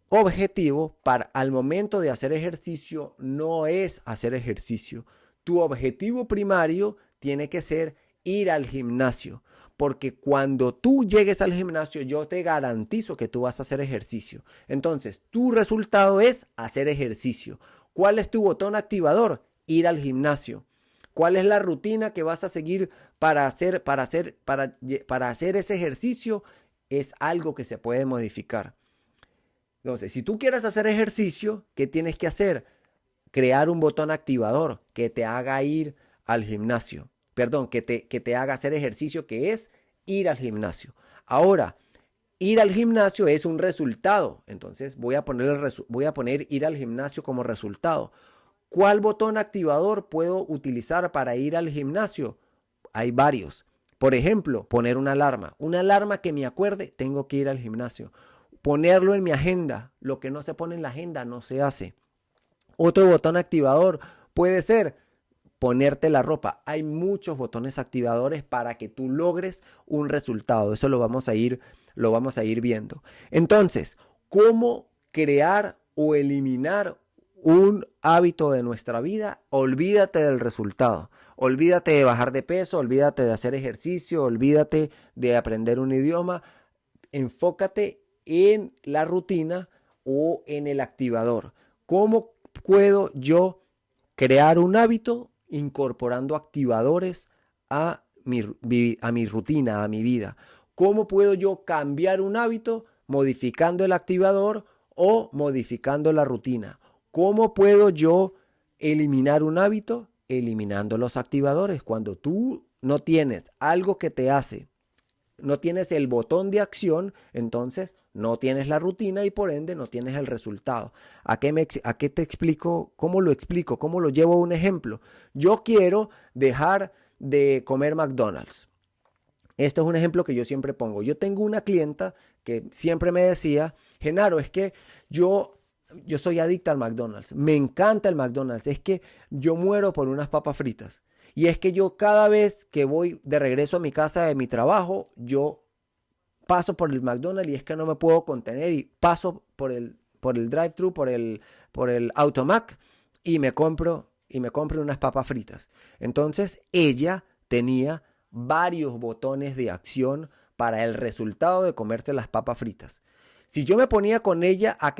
objetivo al momento de hacer ejercicio no es hacer ejercicio. Tu objetivo primario tiene que ser ir al gimnasio. Porque cuando tú llegues al gimnasio, yo te garantizo que tú vas a hacer ejercicio. Entonces, tu resultado es hacer ejercicio. ¿Cuál es tu botón activador? Ir al gimnasio. ¿Cuál es la rutina que vas a seguir para hacer ese ejercicio? Es algo que se puede modificar. Entonces, si tú quieres hacer ejercicio, ¿qué tienes que hacer? Crear un botón activador que te haga ir al gimnasio. Perdón, que te haga hacer ejercicio, que es ir al gimnasio. Ahora, ir al gimnasio es un resultado. Entonces voy a poner ir al gimnasio como resultado. ¿Cuál botón activador puedo utilizar para ir al gimnasio? hay varios. Por ejemplo, poner una alarma que me acuerde, tengo que ir al gimnasio. Ponerlo en mi agenda, lo que no se pone en la agenda no se hace. Otro botón activador puede ser ponerte la ropa. Hay muchos botones activadores para que tú logres un resultado. Eso lo vamos a ir viendo. Entonces, ¿cómo crear o eliminar un hábito de nuestra vida? Olvídate del resultado. Olvídate de bajar de peso, olvídate de hacer ejercicio, olvídate de aprender un idioma. Enfócate en la rutina o en el activador. ¿Cómo puedo yo crear un hábito incorporando activadores a mi rutina, a mi vida? ¿Cómo puedo yo cambiar un hábito modificando el activador o modificando la rutina? ¿Cómo puedo yo eliminar un hábito? Eliminando los activadores. Cuando tú no tienes algo que te hace, no tienes el botón de acción, entonces no tienes la rutina y por ende no tienes el resultado. ¿A qué te explico? ¿Cómo lo explico? ¿Cómo lo llevo a un ejemplo? Yo quiero dejar de comer McDonald's. Este es un ejemplo que yo siempre pongo. Yo tengo una clienta que siempre me decía, Genaro, es que yo soy adicta al McDonald's. Me encanta el McDonald's. Es que yo muero por unas papas fritas. Y es que yo cada vez que voy de regreso a mi casa de mi trabajo, yo paso por el McDonald's y es que no me puedo contener y paso por el drive-thru, por el automac y me compro unas papas fritas. Entonces ella tenía varios botones de acción para el resultado de comerse las papas fritas. Si yo me ponía con ella a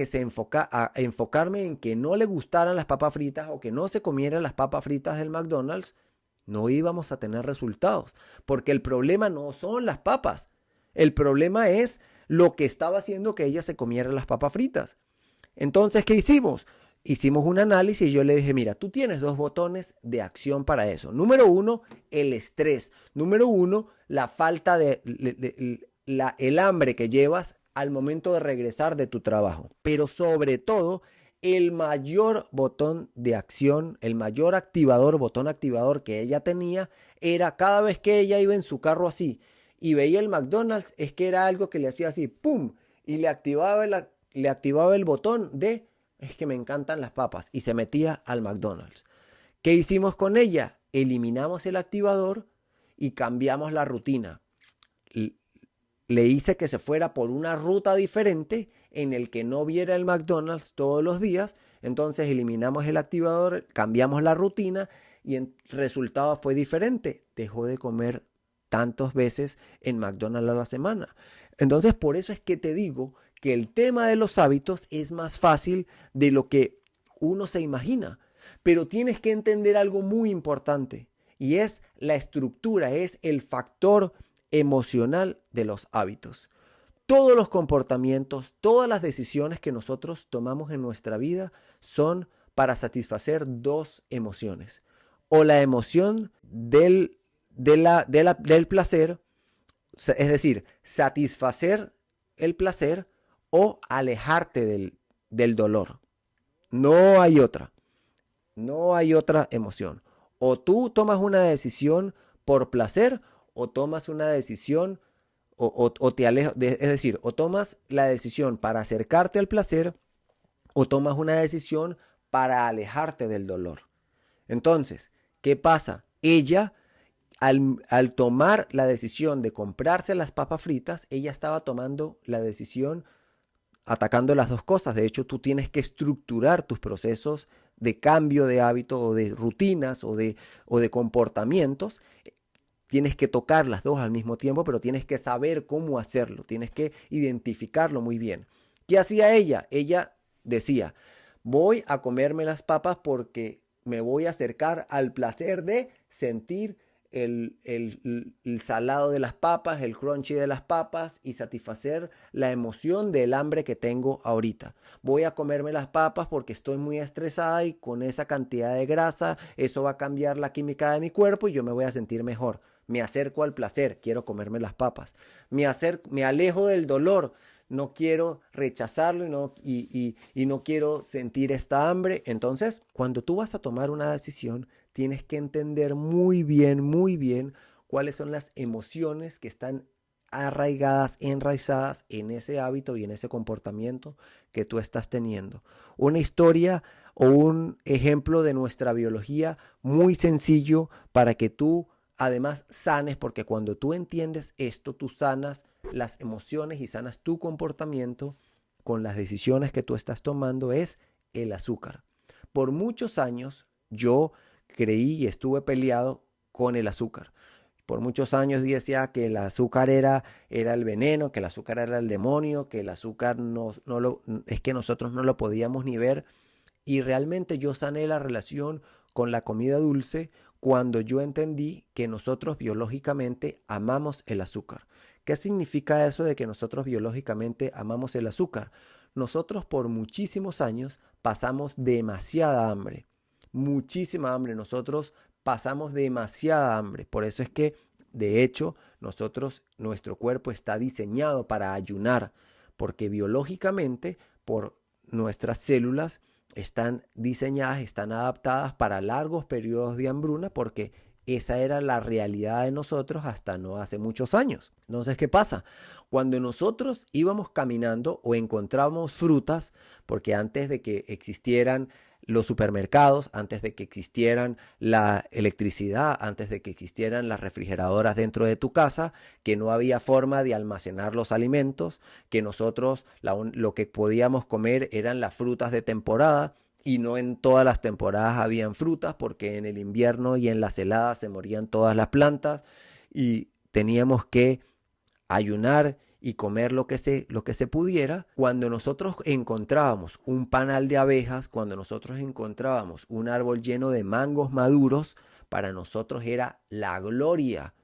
enfocarme en que no le gustaran las papas fritas o que no se comieran las papas fritas del McDonald's, no íbamos a tener resultados, porque el problema no son las papas. El problema es lo que estaba haciendo que ella se comiera las papas fritas. Entonces, ¿qué hicimos? Hicimos un análisis y yo le dije, mira, tú tienes dos botones de acción para eso. Número uno, el estrés. Número uno, la falta el hambre que llevas al momento de regresar de tu trabajo. Pero sobre todo, el mayor botón de acción, el mayor botón activador que ella tenía era cada vez que ella iba en su carro así y veía el McDonald's, es que era algo que le hacía así, ¡pum! Y le activaba el botón de, es que me encantan las papas, y se metía al McDonald's. ¿Qué hicimos con ella? Eliminamos el activador y cambiamos la rutina. Le hice que se fuera por una ruta diferente en el que no viera el McDonald's todos los días. Entonces eliminamos el activador, cambiamos la rutina y el resultado fue diferente. Dejó de comer tantas veces en McDonald's a la semana. Entonces por eso es que te digo que el tema de los hábitos es más fácil de lo que uno se imagina. Pero tienes que entender algo muy importante y es la estructura, es el factor emocional de los hábitos. Todos los comportamientos, todas las decisiones que nosotros tomamos en nuestra vida son para satisfacer dos emociones. O la emoción del placer, es decir, satisfacer el placer o alejarte del dolor. No hay otra. No hay otra emoción. O tú tomas una decisión por placer o tomas una decisión o te alejas, es decir, o tomas la decisión para acercarte al placer o tomas una decisión para alejarte del dolor. Entonces, ¿qué pasa? Ella, al tomar la decisión de comprarse las papas fritas, ella estaba tomando la decisión atacando las dos cosas. De hecho, tú tienes que estructurar tus procesos de cambio de hábito o de rutinas o de comportamientos. Tienes que tocar las dos al mismo tiempo, pero tienes que saber cómo hacerlo, tienes que identificarlo muy bien. ¿Qué hacía ella? Ella decía, voy a comerme las papas porque me voy a acercar al placer de sentir el salado de las papas, el crunchy de las papas y satisfacer la emoción del hambre que tengo ahorita. Voy a comerme las papas porque estoy muy estresada y con esa cantidad de grasa eso va a cambiar la química de mi cuerpo y yo me voy a sentir mejor. Me acerco al placer, quiero comerme las papas. Me alejo del dolor, no quiero rechazarlo y no quiero sentir esta hambre. Entonces, cuando tú vas a tomar una decisión, tienes que entender muy bien cuáles son las emociones que están arraigadas, enraizadas en ese hábito y en ese comportamiento que tú estás teniendo. Una historia o un ejemplo de nuestra biología muy sencillo para que tú además sanes, porque cuando tú entiendes esto, tú sanas las emociones y sanas tu comportamiento con las decisiones que tú estás tomando, es el azúcar. Por muchos años yo creí y estuve peleado con el azúcar. Por muchos años decía que el azúcar era el veneno, que el azúcar era el demonio, que el azúcar es que nosotros no lo podíamos ni ver. Y realmente yo sané la relación con la comida dulce cuando yo entendí que nosotros biológicamente amamos el azúcar. ¿Qué significa eso de que nosotros biológicamente amamos el azúcar? Nosotros por muchísimos años pasamos demasiada hambre, muchísima hambre. Nosotros pasamos demasiada hambre. Por eso es que, de hecho, nuestro cuerpo está diseñado para ayunar, porque biológicamente, por nuestras células, están diseñadas, están adaptadas para largos periodos de hambruna, porque esa era la realidad de nosotros hasta no hace muchos años. Entonces, ¿qué pasa? Cuando nosotros íbamos caminando o encontrábamos frutas, porque antes de que existieran los supermercados, antes de que existieran la electricidad, antes de que existieran las refrigeradoras dentro de tu casa, que no había forma de almacenar los alimentos, que nosotros lo que podíamos comer eran las frutas de temporada, y no en todas las temporadas habían frutas, porque en el invierno y en las heladas se morían todas las plantas y teníamos que ayunar y comer lo que se pudiera. Cuando nosotros encontrábamos un panal de abejas, cuando nosotros encontrábamos un árbol lleno de mangos maduros, para nosotros era la gloria,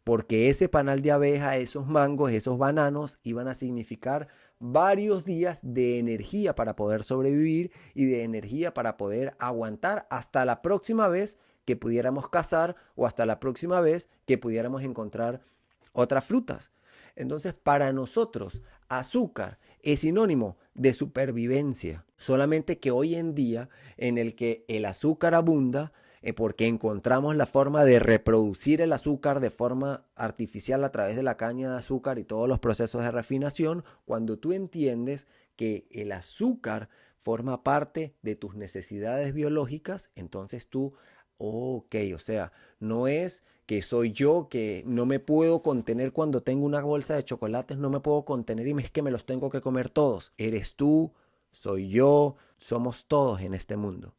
porque ese panal de abejas, esos mangos, esos bananos iban a significar varios días de energía para poder sobrevivir y de energía para poder aguantar hasta la próxima vez que pudiéramos cazar o hasta la próxima vez que pudiéramos encontrar otras frutas. Entonces, para nosotros, azúcar es sinónimo de supervivencia. Solamente que hoy en día, en el que el azúcar abunda, porque encontramos la forma de reproducir el azúcar de forma artificial a través de la caña de azúcar y todos los procesos de refinación, cuando tú entiendes que el azúcar forma parte de tus necesidades biológicas, entonces tú, ok, o sea, no es que soy yo que no me puedo contener cuando tengo una bolsa de chocolates, no me puedo contener y es que me los tengo que comer todos. Eres tú, soy yo, somos todos en este mundo.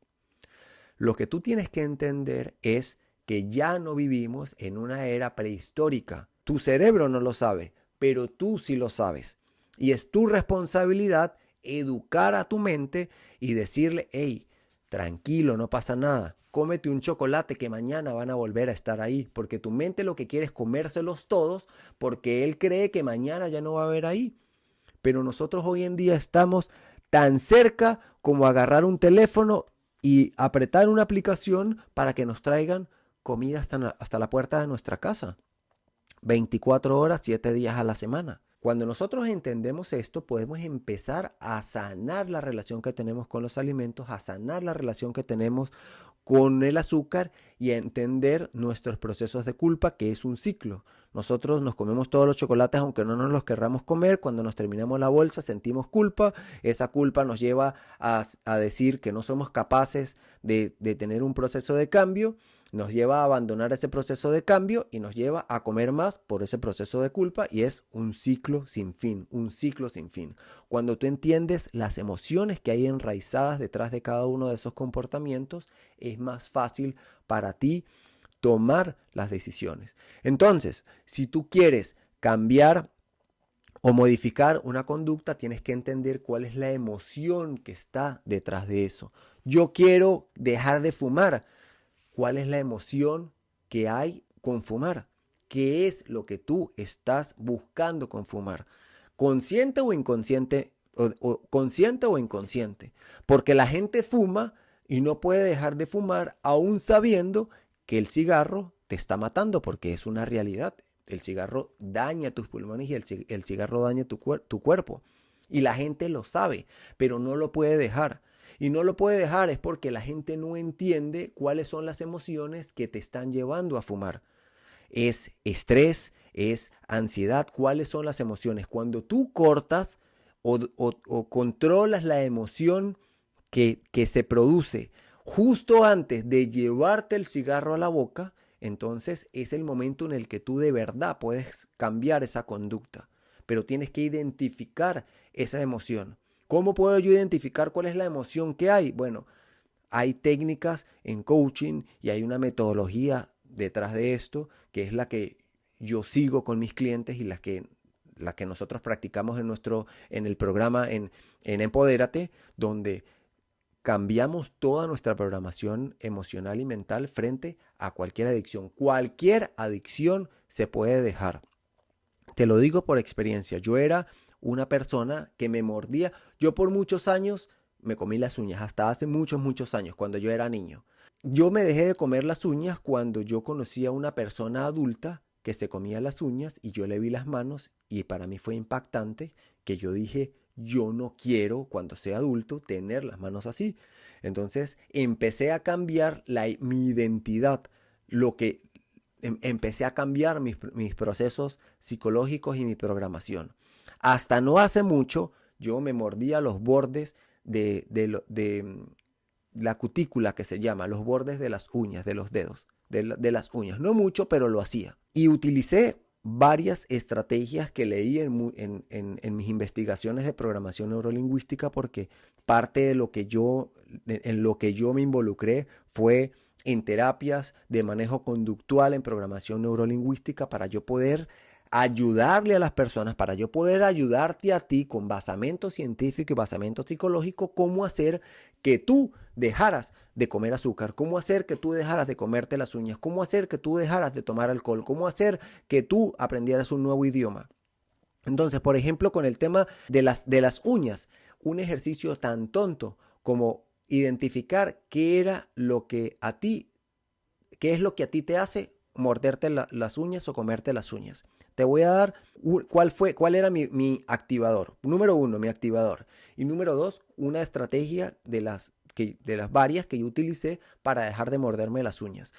Lo que tú tienes que entender es que ya no vivimos en una era prehistórica. Tu cerebro no lo sabe, pero tú sí lo sabes. Y es tu responsabilidad educar a tu mente y decirle, hey, tranquilo, no pasa nada. Cómete un chocolate que mañana van a volver a estar ahí, porque tu mente lo que quiere es comérselos todos, porque él cree que mañana ya no va a haber ahí. Pero nosotros hoy en día estamos tan cerca como agarrar un teléfono y apretar una aplicación para que nos traigan comida hasta la puerta de nuestra casa. 24 horas, 7 días a la semana. Cuando nosotros entendemos esto, podemos empezar a sanar la relación que tenemos con los alimentos, a sanar la relación que tenemos con el azúcar y a entender nuestros procesos de culpa, que es un ciclo. Nosotros nos comemos todos los chocolates aunque no nos los querramos comer. Cuando nos terminamos la bolsa sentimos culpa. Esa culpa nos lleva a decir que no somos capaces de tener un proceso de cambio. Nos lleva a abandonar ese proceso de cambio y nos lleva a comer más por ese proceso de culpa, y es un ciclo sin fin, un ciclo sin fin. Cuando tú entiendes las emociones que hay enraizadas detrás de cada uno de esos comportamientos, es más fácil para ti tomar las decisiones. Entonces, si tú quieres cambiar o modificar una conducta, tienes que entender cuál es la emoción que está detrás de eso. Yo quiero dejar de fumar. ¿Cuál es la emoción que hay con fumar? ¿Qué es lo que tú estás buscando con fumar? ¿Consciente o inconsciente? Consciente o inconsciente. Porque la gente fuma y no puede dejar de fumar aún sabiendo que el cigarro te está matando, porque es una realidad. El cigarro daña tus pulmones y el cigarro daña tu cuerpo. Y la gente lo sabe, pero no lo puede dejar. Y no lo puede dejar es porque la gente no entiende cuáles son las emociones que te están llevando a fumar. ¿Es estrés? ¿Es ansiedad? ¿Cuáles son las emociones? Cuando tú cortas o controlas la emoción que se produce justo antes de llevarte el cigarro a la boca, entonces es el momento en el que tú de verdad puedes cambiar esa conducta. Pero tienes que identificar esa emoción. ¿Cómo puedo yo identificar cuál es la emoción que hay? Bueno, hay técnicas en coaching y hay una metodología detrás de esto, que es la que yo sigo con mis clientes y la que nosotros practicamos en el programa en Empodérate, donde cambiamos toda nuestra programación emocional y mental frente a cualquier adicción. Cualquier adicción se puede dejar. Te lo digo por experiencia. Yo era una persona que me mordía. Yo por muchos años me comí las uñas, hasta hace muchos años, cuando yo era niño. Yo me dejé de comer las uñas cuando yo conocí a una persona adulta que se comía las uñas y yo le vi las manos y para mí fue impactante que yo dije, yo no quiero cuando sea adulto tener las manos así. Entonces empecé a cambiar mi identidad, empecé a cambiar mis procesos psicológicos y mi programación. Hasta no hace mucho yo me mordía los bordes de la cutícula, que se llama, los bordes de las uñas, de los dedos, de las uñas. No mucho, pero lo hacía. Y utilicé varias estrategias que leí en mis investigaciones de programación neurolingüística, porque parte de en lo que yo me involucré fue en terapias de manejo conductual en programación neurolingüística para yo poder ayudarle a las personas, para yo poder ayudarte a ti con basamento científico y basamento psicológico, cómo hacer que tú dejaras de comer azúcar, cómo hacer que tú dejaras de comerte las uñas, cómo hacer que tú dejaras de tomar alcohol, cómo hacer que tú aprendieras un nuevo idioma. Entonces, por ejemplo, con el tema de las uñas, un ejercicio tan tonto como identificar qué es lo que a ti te hace morderte las uñas o comerte las uñas. Te voy a dar cuál era mi activador. Número 1, mi activador. Y número 2, una estrategia de las varias que yo utilicé para dejar de morderme las uñas.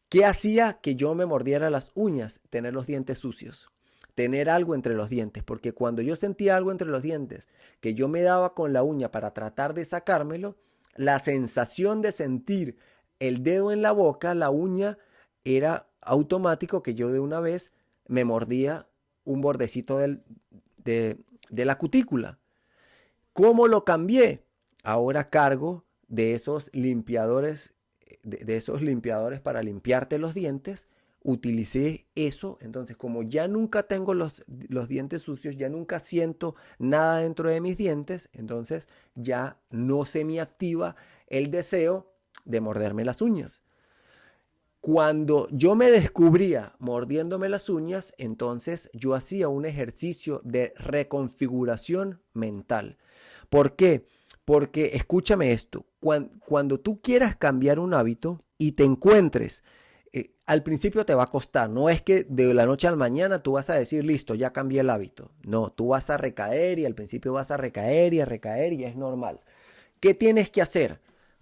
¿Qué hacía que yo me mordiera las uñas? Tener los dientes sucios. Tener algo entre los dientes. Porque cuando yo sentía algo entre los dientes, que yo me daba con la uña para tratar de sacármelo, la sensación de sentir el dedo en la boca, la uña, era automático que yo de una vez me mordía un bordecito de la cutícula. ¿Cómo lo cambié? Ahora cargo de esos limpiadores, de esos limpiadores para limpiarte los dientes. Utilicé eso, entonces como ya nunca tengo los dientes sucios, ya nunca siento nada dentro de mis dientes, entonces ya no se me activa el deseo de morderme las uñas. Cuando yo me descubría mordiéndome las uñas, entonces yo hacía un ejercicio de reconfiguración mental. ¿Por qué? Porque escúchame esto, cuando tú quieras cambiar un hábito y te encuentres, al principio te va a costar, no es que de la noche a la mañana tú vas a decir, listo, ya cambié el hábito. No, tú vas a recaer y al principio vas a recaer y es normal. ¿Qué tienes que hacer?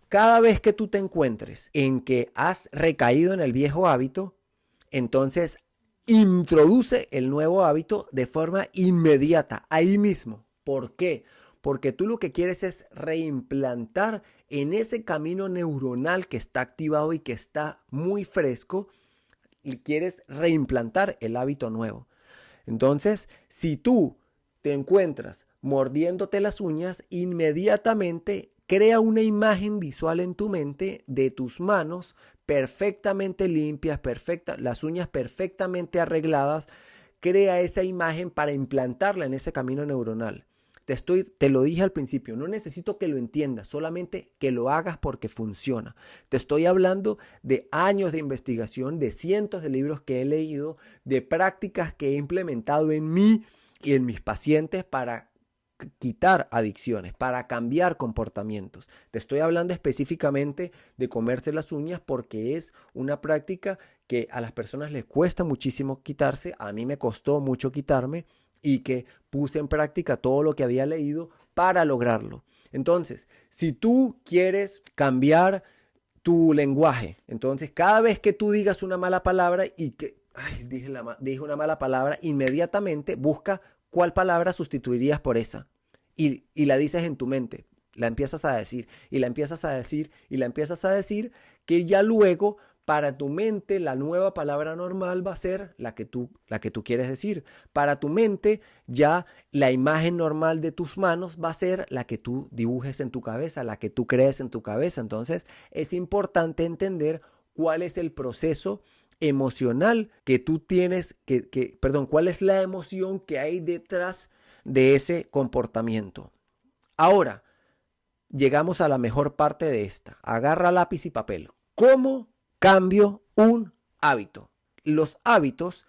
Cada vez que tú te encuentres en que has recaído en el viejo hábito, entonces introduce el nuevo hábito de forma inmediata, ahí mismo. ¿Por qué? Porque tú lo que quieres es reimplantar en ese camino neuronal que está activado y que está muy fresco, y quieres reimplantar el hábito nuevo. Entonces, si tú te encuentras mordiéndote las uñas, inmediatamente crea una imagen visual en tu mente de tus manos perfectamente limpias, las uñas perfectamente arregladas. Crea esa imagen para implantarla en ese camino neuronal. Te lo dije al principio, no necesito que lo entiendas, solamente que lo hagas porque funciona. Te estoy hablando de años de investigación, de cientos de libros que he leído, de prácticas que he implementado en mí y en mis pacientes para quitar adicciones, para cambiar comportamientos. Te estoy hablando específicamente de comerse las uñas porque es una práctica que a las personas les cuesta muchísimo quitarse, a mí me costó mucho quitarme y que puse en práctica todo lo que había leído para lograrlo. Entonces, si tú quieres cambiar tu lenguaje, entonces cada vez que tú digas una mala palabra y que ay, dije una mala palabra, inmediatamente busca cuál palabra sustituirías por esa. Y la dices en tu mente, la empiezas a decir, y la empiezas a decir, y la empiezas a decir, que ya luego para tu mente la nueva palabra normal va a ser la que tú quieres decir. Para tu mente ya la imagen normal de tus manos va a ser la que tú dibujes en tu cabeza, la que tú crees en tu cabeza. Entonces es importante entender cuál es el proceso emocional que tú tienes, perdón, cuál es la emoción que hay detrás de ese comportamiento. Ahora, llegamos a la mejor parte de esta. Agarra lápiz y papel. ¿Cómo cambio un hábito? Los hábitos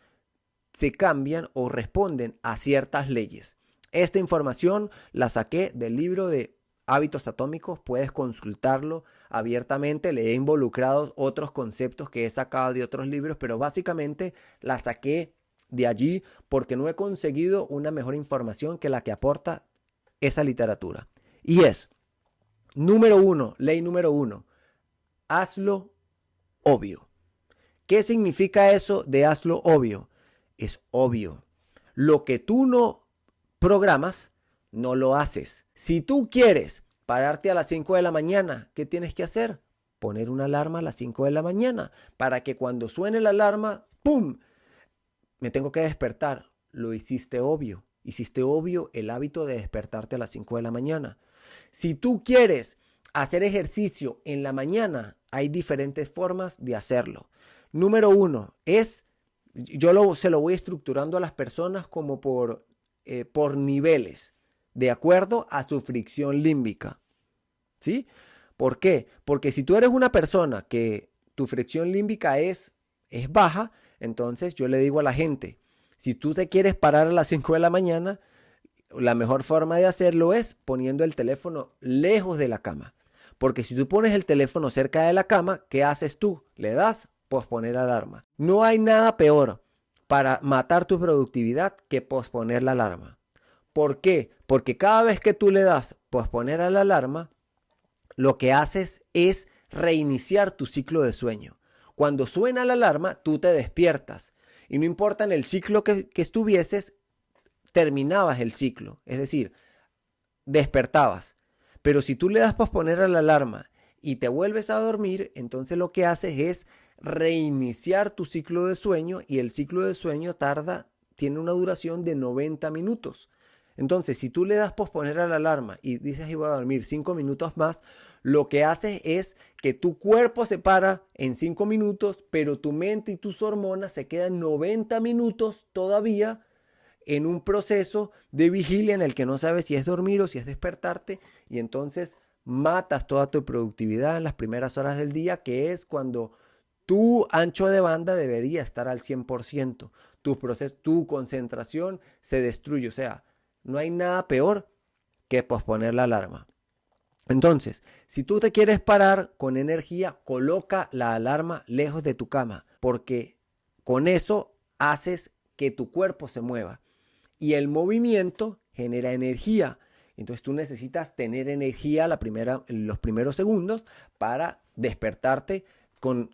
se cambian o responden a ciertas leyes. Esta información la saqué del libro de Hábitos Atómicos, puedes consultarlo abiertamente, le he involucrado otros conceptos que he sacado de otros libros, pero básicamente la saqué de allí porque no he conseguido una mejor información que la que aporta esa literatura. Y es, ley número uno, hazlo obvio. ¿Qué significa eso de hazlo obvio? Es obvio. Lo que tú no programas, no lo haces. Si tú quieres pararte a las 5 de la mañana, ¿qué tienes que hacer? Poner una alarma a las 5 de la mañana para que cuando suene la alarma, ¡pum!, me tengo que despertar. Lo hiciste obvio. Hiciste obvio el hábito de despertarte a las 5 de la mañana. Si tú quieres hacer ejercicio en la mañana, hay diferentes formas de hacerlo. Número uno es, se lo voy estructurando a las personas como por niveles, de acuerdo a su fricción límbica. ¿Sí? ¿Por qué? Porque si tú eres una persona que tu fricción límbica es baja, entonces yo le digo a la gente, si tú te quieres parar a las 5 de la mañana, la mejor forma de hacerlo es poniendo el teléfono lejos de la cama. Porque si tú pones el teléfono cerca de la cama, ¿qué haces tú? Le das posponer alarma. No hay nada peor para matar tu productividad que posponer la alarma. ¿Por qué? Porque cada vez que tú le das posponer a la alarma, lo que haces es reiniciar tu ciclo de sueño. Cuando suena la alarma, tú te despiertas. Y no importa en el ciclo que estuvieses, terminabas el ciclo. Es decir, despertabas. Pero si tú le das posponer a la alarma y te vuelves a dormir, entonces lo que haces es reiniciar tu ciclo de sueño y el ciclo de sueño tiene una duración de 90 minutos. Entonces, si tú le das posponer a la alarma y dices iba a dormir 5 minutos más, lo que haces es que tu cuerpo se para en 5 minutos, pero tu mente y tus hormonas se quedan 90 minutos todavía en un proceso de vigilia en el que no sabes si es dormir o si es despertarte, y entonces matas toda tu productividad en las primeras horas del día, que es cuando tu ancho de banda debería estar al 100%. Tu concentración se destruye. O sea, no hay nada peor que posponer la alarma. Entonces, si tú te quieres parar con energía, coloca la alarma lejos de tu cama, porque con eso haces que tu cuerpo se mueva. Y el movimiento genera energía. Entonces tú necesitas tener energía en los primeros segundos para despertarte con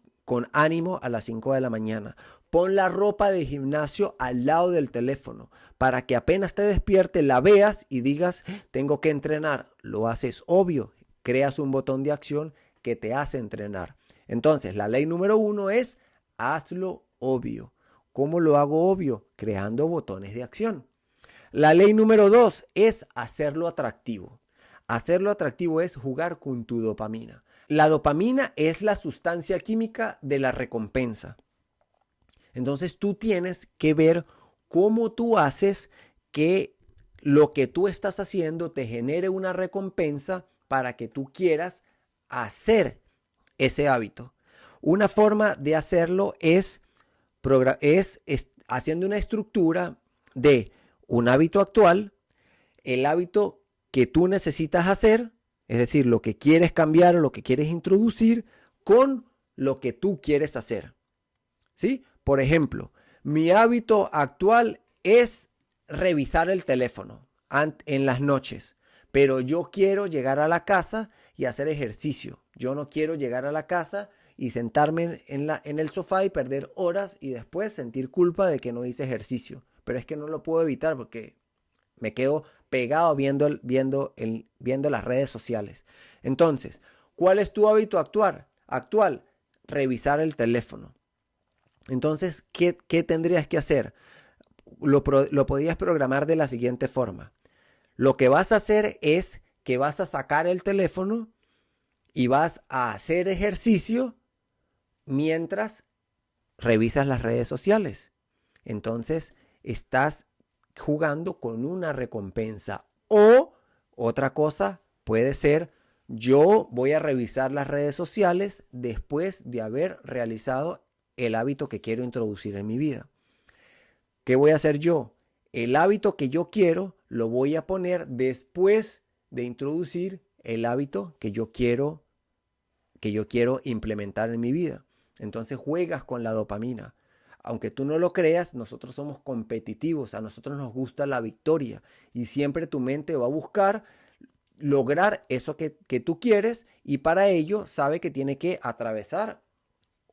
ánimo a las 5 de la mañana. Pon la ropa de gimnasio al lado del teléfono para que apenas te despierte la veas y digas, tengo que entrenar. Lo haces obvio. Creas un botón de acción que te hace entrenar. Entonces, la ley número 1 es hazlo obvio. ¿Cómo lo hago obvio? Creando botones de acción. La ley número 2 es hacerlo atractivo. Hacerlo atractivo es jugar con tu dopamina. La dopamina es la sustancia química de la recompensa. Entonces tú tienes que ver cómo tú haces que lo que tú estás haciendo te genere una recompensa para que tú quieras hacer ese hábito. Una forma de hacerlo es haciendo una estructura de un hábito actual, el hábito que tú necesitas hacer, es decir, lo que quieres cambiar o lo que quieres introducir con lo que tú quieres hacer. ¿Sí? Por ejemplo, mi hábito actual es revisar el teléfono en las noches, pero yo quiero llegar a la casa y hacer ejercicio. Yo no quiero llegar a la casa y sentarme en el sofá y perder horas y después sentir culpa de que no hice ejercicio. Pero es que no lo puedo evitar porque me quedo pegado viendo las redes sociales. Entonces, ¿cuál es tu hábito actual? Revisar el teléfono. Entonces, ¿qué tendrías que hacer? Lo podías programar de la siguiente forma. Lo que vas a hacer es que vas a sacar el teléfono y vas a hacer ejercicio mientras revisas las redes sociales. Entonces, estás jugando con una recompensa. O otra cosa puede ser, yo voy a revisar las redes sociales después de haber realizado el hábito que quiero introducir en mi vida. ¿Qué voy a hacer yo? El hábito que yo quiero lo voy a poner después de introducir el hábito que yo quiero implementar en mi vida. Entonces juegas con la dopamina. Aunque tú no lo creas, nosotros somos competitivos, a nosotros nos gusta la victoria y siempre tu mente va a buscar lograr eso que tú quieres y para ello sabe que tiene que atravesar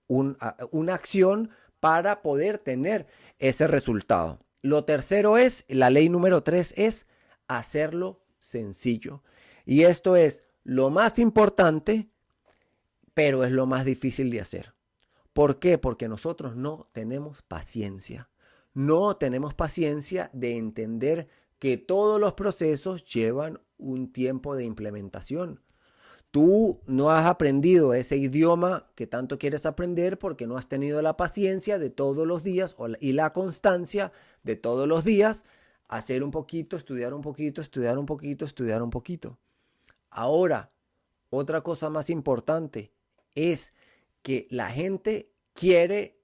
una acción para poder tener ese resultado. Lo tercero es, la ley número 3 es hacerlo sencillo. Y esto es lo más importante, pero es lo más difícil de hacer. ¿Por qué? Porque nosotros no tenemos paciencia. No tenemos paciencia de entender que todos los procesos llevan un tiempo de implementación. Tú no has aprendido ese idioma que tanto quieres aprender porque no has tenido la paciencia de todos los días y la constancia de todos los días hacer un poquito, estudiar un poquito, estudiar un poquito, estudiar un poquito. Ahora, otra cosa más importante es que la gente quiere,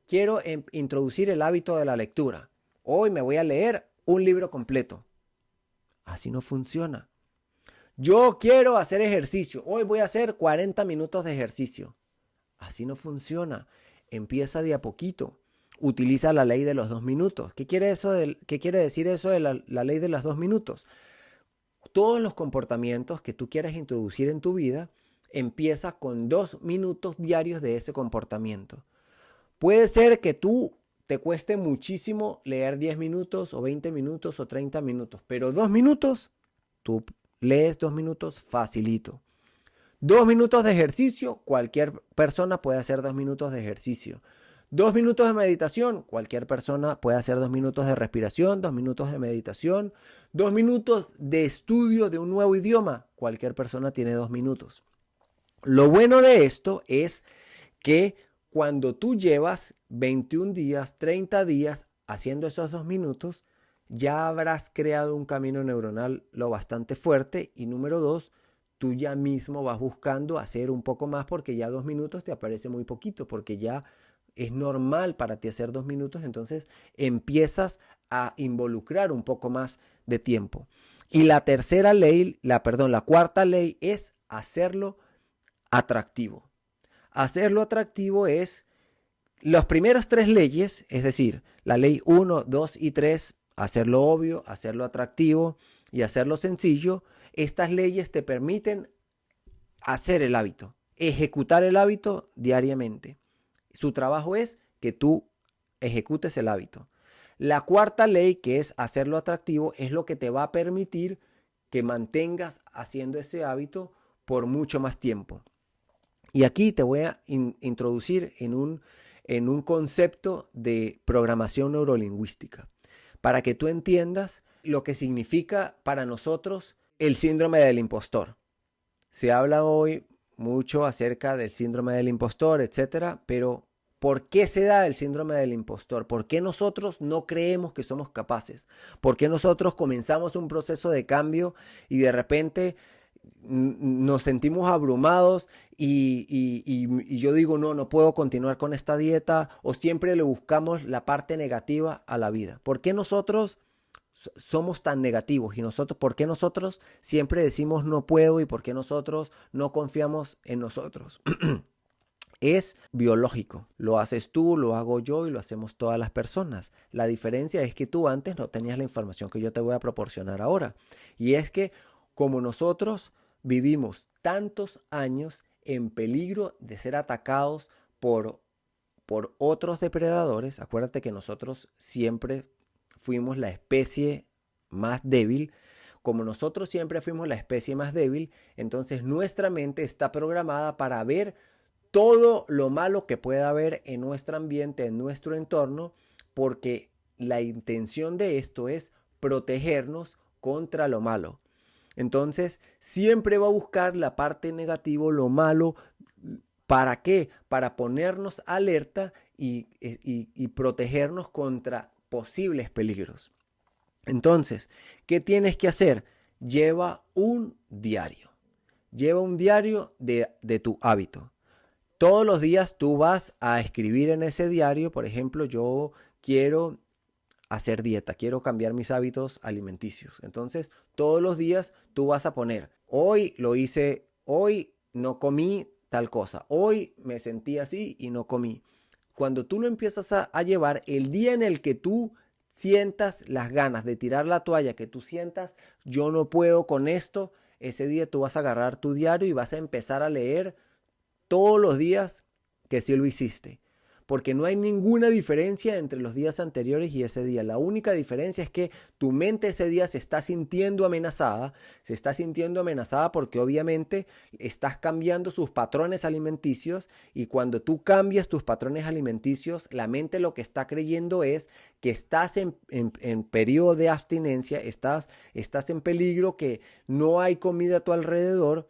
quiero introducir el hábito de la lectura. Hoy me voy a leer un libro completo. Así no funciona. Yo quiero hacer ejercicio. Hoy voy a hacer 40 minutos de ejercicio. Así no funciona. Empieza de a poquito. Utiliza la ley de los 2 minutos. ¿Qué quiere decir eso de la ley de los 2 minutos? Todos los comportamientos que tú quieras introducir en tu vida, empieza con 2 minutos diarios de ese comportamiento. Puede ser que tú te cueste muchísimo leer 10 minutos o 20 minutos o 30 minutos, pero 2 minutos, tú lees 2 minutos facilito. 2 minutos de ejercicio, cualquier persona puede hacer 2 minutos de ejercicio. 2 minutos de meditación, cualquier persona puede hacer 2 minutos de respiración, 2 minutos de meditación. 2 minutos de estudio de un nuevo idioma, cualquier persona tiene 2 minutos. Lo bueno de esto es que cuando tú llevas 21 días, 30 días haciendo esos 2 minutos, ya habrás creado un camino neuronal lo bastante fuerte y número 2, tú ya mismo vas buscando hacer un poco más porque ya 2 minutos te aparece muy poquito, porque ya es normal para ti hacer 2 minutos, entonces empiezas a involucrar un poco más de tiempo. Y la cuarta ley es hacerlo atractivo. Hacerlo atractivo es las primeras 3 leyes, es decir, la ley 1, 2 y 3, hacerlo obvio, hacerlo atractivo y hacerlo sencillo. Estas leyes te permiten hacer el hábito, ejecutar el hábito diariamente. Su trabajo es que tú ejecutes el hábito. La cuarta ley, que es hacerlo atractivo, es lo que te va a permitir que mantengas haciendo ese hábito por mucho más tiempo. Y aquí te voy a introducir en un concepto de programación neurolingüística para que tú entiendas lo que significa para nosotros el síndrome del impostor. Se habla hoy mucho acerca del síndrome del impostor, etcétera, pero ¿por qué se da el síndrome del impostor? ¿Por qué nosotros no creemos que somos capaces? ¿Por qué nosotros comenzamos un proceso de cambio y de repente nos sentimos abrumados y yo digo, no puedo continuar con esta dieta, o siempre le buscamos la parte negativa a la vida? ¿Por qué nosotros somos tan negativos y por qué nosotros siempre decimos no puedo y por qué nosotros no confiamos en nosotros? Es biológico, lo haces tú, lo hago yo y lo hacemos todas las personas. La diferencia es que tú antes no tenías la información que yo te voy a proporcionar ahora, y es que como nosotros vivimos tantos años en peligro de ser atacados por otros depredadores. Acuérdate que nosotros siempre fuimos la especie más débil. Como nosotros siempre fuimos la especie más débil, entonces nuestra mente está programada para ver todo lo malo que pueda haber en nuestro ambiente, en nuestro entorno, porque la intención de esto es protegernos contra lo malo. Entonces, siempre va a buscar la parte negativa, lo malo. ¿Para qué? Para ponernos alerta y protegernos contra posibles peligros. Entonces, ¿qué tienes que hacer? Lleva un diario. Lleva un diario de tu hábito. Todos los días tú vas a escribir en ese diario, por ejemplo, yo quiero hacer dieta, quiero cambiar mis hábitos alimenticios. Entonces, todos los días tú vas a poner, hoy lo hice, hoy no comí tal cosa, hoy me sentí así y no comí. Cuando tú lo empiezas a llevar, el día en el que tú sientas las ganas de tirar la toalla, que tú sientas, yo no puedo con esto, ese día tú vas a agarrar tu diario y vas a empezar a leer todos los días que sí lo hiciste. Porque no hay ninguna diferencia entre los días anteriores y ese día. La única diferencia es que tu mente ese día se está sintiendo amenazada. Se está sintiendo amenazada porque obviamente estás cambiando sus patrones alimenticios. Y cuando tú cambias tus patrones alimenticios, la mente lo que está creyendo es que estás en periodo de abstinencia, estás en peligro, que no hay comida a tu alrededor.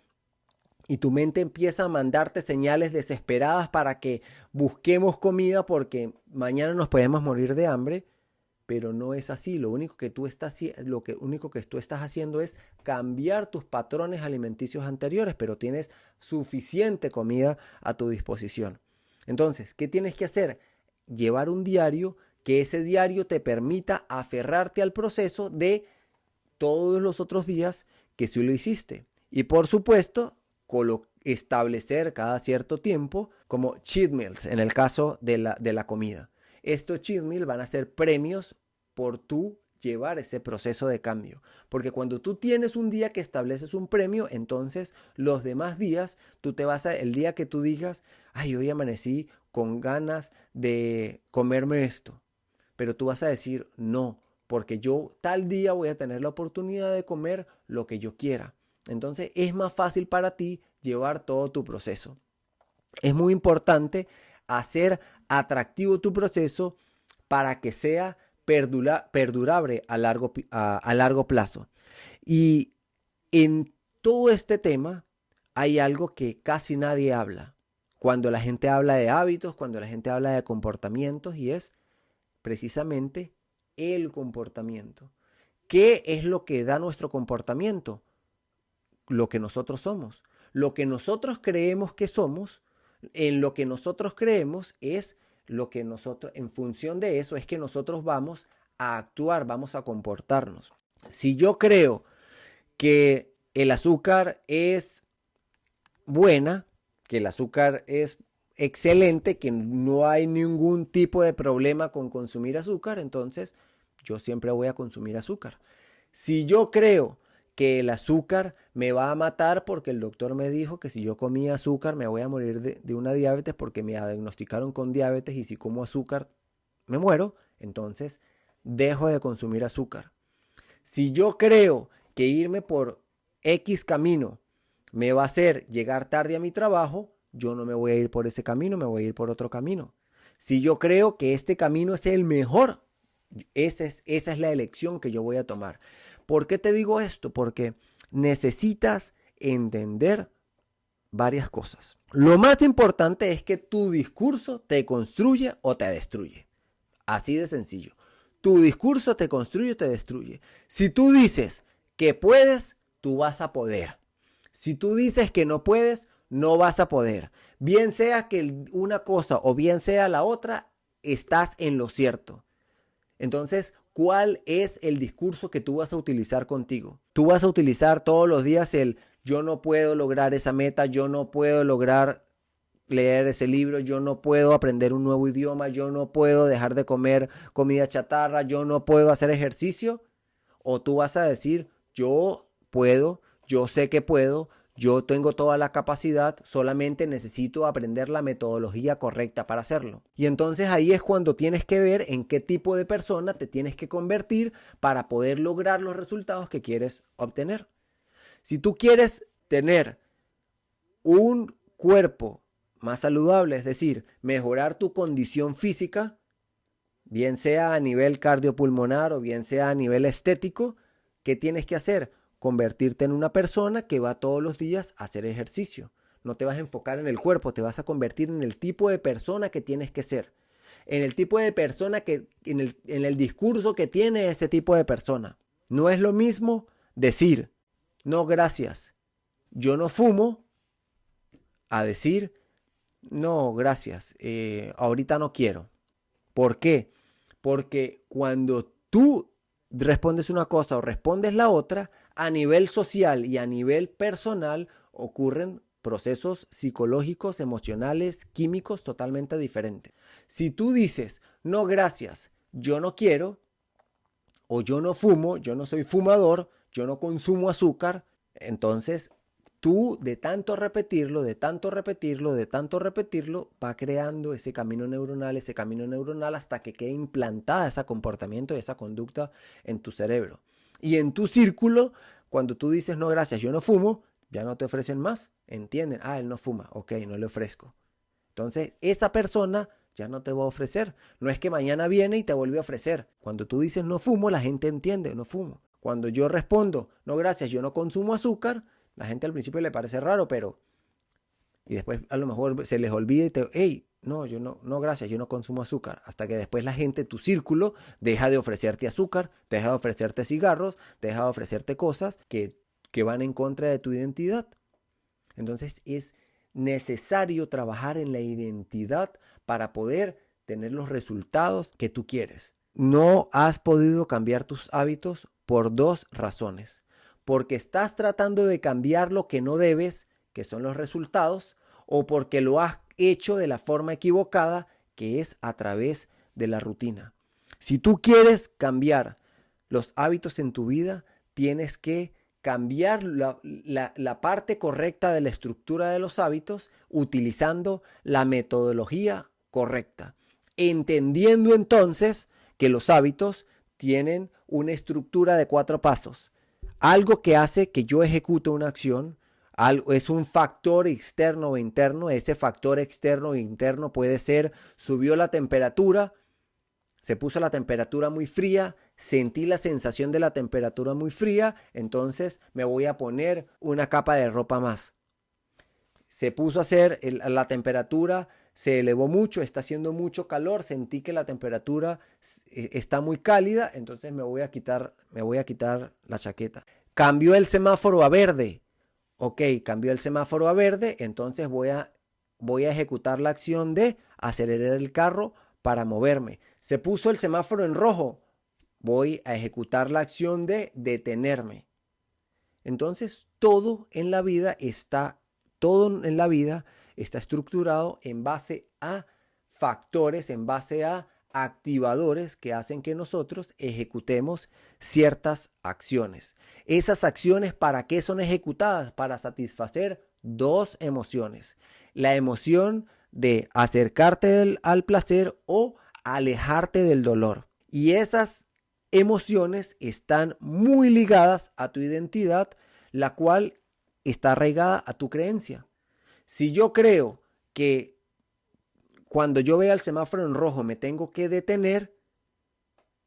Y tu mente empieza a mandarte señales desesperadas para que busquemos comida porque mañana nos podemos morir de hambre, pero no es así. Lo único que tú estás haciendo es cambiar tus patrones alimenticios anteriores, pero tienes suficiente comida a tu disposición. Entonces, ¿qué tienes que hacer? Llevar un diario, que ese diario te permita aferrarte al proceso de todos los otros días que sí lo hiciste. Y por supuesto, establecer cada cierto tiempo como cheat meals en el caso de la comida. Estos cheat meals van a ser premios por tú llevar ese proceso de cambio. Porque cuando tú tienes un día que estableces un premio, entonces los demás días tú el día que tú digas, ay, hoy amanecí con ganas de comerme esto. Pero tú vas a decir, no, porque yo tal día voy a tener la oportunidad de comer lo que yo quiera. Entonces es más fácil para ti llevar todo tu proceso. Es muy importante hacer atractivo tu proceso para que sea perdurable a largo plazo. Y en todo este tema hay algo que casi nadie habla. Cuando la gente habla de hábitos, cuando la gente habla de comportamientos, y es precisamente el comportamiento. ¿Qué es lo que da nuestro comportamiento? Lo que nosotros somos. Lo que nosotros creemos que somos, en lo que nosotros creemos es lo que nosotros, en función de eso es que nosotros vamos a actuar, vamos a comportarnos. Si yo creo que el azúcar es buena, que el azúcar es excelente, que no hay ningún tipo de problema con consumir azúcar, entonces yo siempre voy a consumir azúcar. Si yo creo que el azúcar me va a matar porque el doctor me dijo que si yo comía azúcar me voy a morir de una diabetes porque me diagnosticaron con diabetes y si como azúcar me muero, entonces dejo de consumir azúcar. Si yo creo que irme por X camino me va a hacer llegar tarde a mi trabajo, yo no me voy a ir por ese camino, me voy a ir por otro camino. Si yo creo que este camino es el mejor, esa es la elección que yo voy a tomar. ¿Por qué te digo esto? Porque necesitas entender varias cosas. Lo más importante es que tu discurso te construye o te destruye. Así de sencillo. Tu discurso te construye o te destruye. Si tú dices que puedes, tú vas a poder. Si tú dices que no puedes, no vas a poder. Bien sea que una cosa o bien sea la otra, estás en lo cierto. Entonces, ¿cuál es el discurso que tú vas a utilizar contigo? Tú vas a utilizar todos los días el yo no puedo lograr esa meta, yo no puedo lograr leer ese libro, yo no puedo aprender un nuevo idioma, yo no puedo dejar de comer comida chatarra, yo no puedo hacer ejercicio. O tú vas a decir yo puedo, yo sé que puedo, Yo tengo toda la capacidad, solamente necesito aprender la metodología correcta para hacerlo. Y entonces ahí es cuando tienes que ver en qué tipo de persona te tienes que convertir para poder lograr los resultados que quieres obtener. Si tú quieres tener un cuerpo más saludable, es decir, mejorar tu condición física, bien sea a nivel cardiopulmonar o bien sea a nivel estético, ¿qué tienes que hacer? Convertirte en una persona que va todos los días a hacer ejercicio. No te vas a enfocar en el cuerpo, te vas a convertir en el tipo de persona que tienes que ser. En el tipo de persona en el discurso que tiene ese tipo de persona. No es lo mismo decir, no gracias, yo no fumo, a decir, no gracias, ahorita no quiero. ¿Por qué? Porque cuando tú respondes una cosa o respondes la otra, a nivel social y a nivel personal ocurren procesos psicológicos, emocionales, químicos totalmente diferentes. Si tú dices, no gracias, yo no quiero, o yo no fumo, yo no soy fumador, yo no consumo azúcar, entonces tú de tanto repetirlo, de tanto repetirlo, de tanto repetirlo, va creando ese camino neuronal hasta que quede implantada ese comportamiento, esa conducta en tu cerebro. Y en tu círculo, cuando tú dices no gracias, yo no fumo, ya no te ofrecen más, ¿entienden? Ah, él no fuma, ok, no le ofrezco. Entonces esa persona ya no te va a ofrecer. No es que mañana viene y te vuelve a ofrecer. Cuando tú dices no fumo, la gente entiende, no fumo. Cuando yo respondo, no gracias, yo no consumo azúcar, la gente al principio le parece raro, pero... Y después a lo mejor se les olvida y te... Hey, no, yo no gracias, yo no consumo azúcar. Hasta que después la gente, tu círculo, deja de ofrecerte azúcar, deja de ofrecerte cigarros, deja de ofrecerte cosas que van en contra de tu identidad. Entonces es necesario trabajar en la identidad para poder tener los resultados que tú quieres. No has podido cambiar tus hábitos por dos razones. Porque estás tratando de cambiar lo que no debes, que son los resultados, o porque lo has hecho de la forma equivocada, que es a través de la rutina. Si tú quieres cambiar los hábitos en tu vida, tienes que cambiar la parte correcta de la estructura de los hábitos utilizando la metodología correcta. Entendiendo entonces que los hábitos tienen una estructura de 4 pasos. Algo que hace que yo ejecute una acción es un factor externo o interno. Ese factor externo o interno puede ser subió la temperatura, se puso la temperatura muy fría, sentí la sensación de la temperatura muy fría, entonces me voy a poner una capa de ropa más. Se puso a hacer, la temperatura se elevó mucho, está haciendo mucho calor, sentí que la temperatura está muy cálida, entonces me voy a quitar la chaqueta. Cambió el semáforo a verde. Ok, cambió el semáforo a verde, entonces voy a ejecutar la acción de acelerar el carro para moverme. Se puso el semáforo en rojo. Voy a ejecutar la acción de detenerme. Entonces todo en la vida está estructurado en base a factores, en base a activadores que hacen que nosotros ejecutemos ciertas acciones. Esas acciones, ¿para qué son ejecutadas? Para satisfacer dos emociones. La emoción de acercarte al placer o alejarte del dolor. Y esas emociones están muy ligadas a tu identidad, la cual está arraigada a tu creencia. Si yo creo que cuando yo vea el semáforo en rojo me tengo que detener,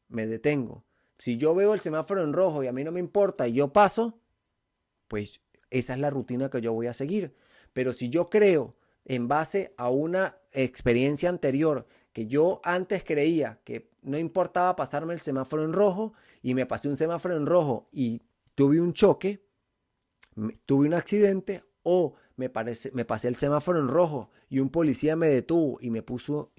me detengo. Si yo veo el semáforo en rojo y a mí no me importa y yo paso, pues esa es la rutina que yo voy a seguir. Pero si yo creo en base a una experiencia anterior que yo antes creía que no importaba pasarme el semáforo en rojo y me pasé un semáforo en rojo y tuve un choque, tuve un accidente o me pasé el semáforo en rojo y un policía me detuvo y me puso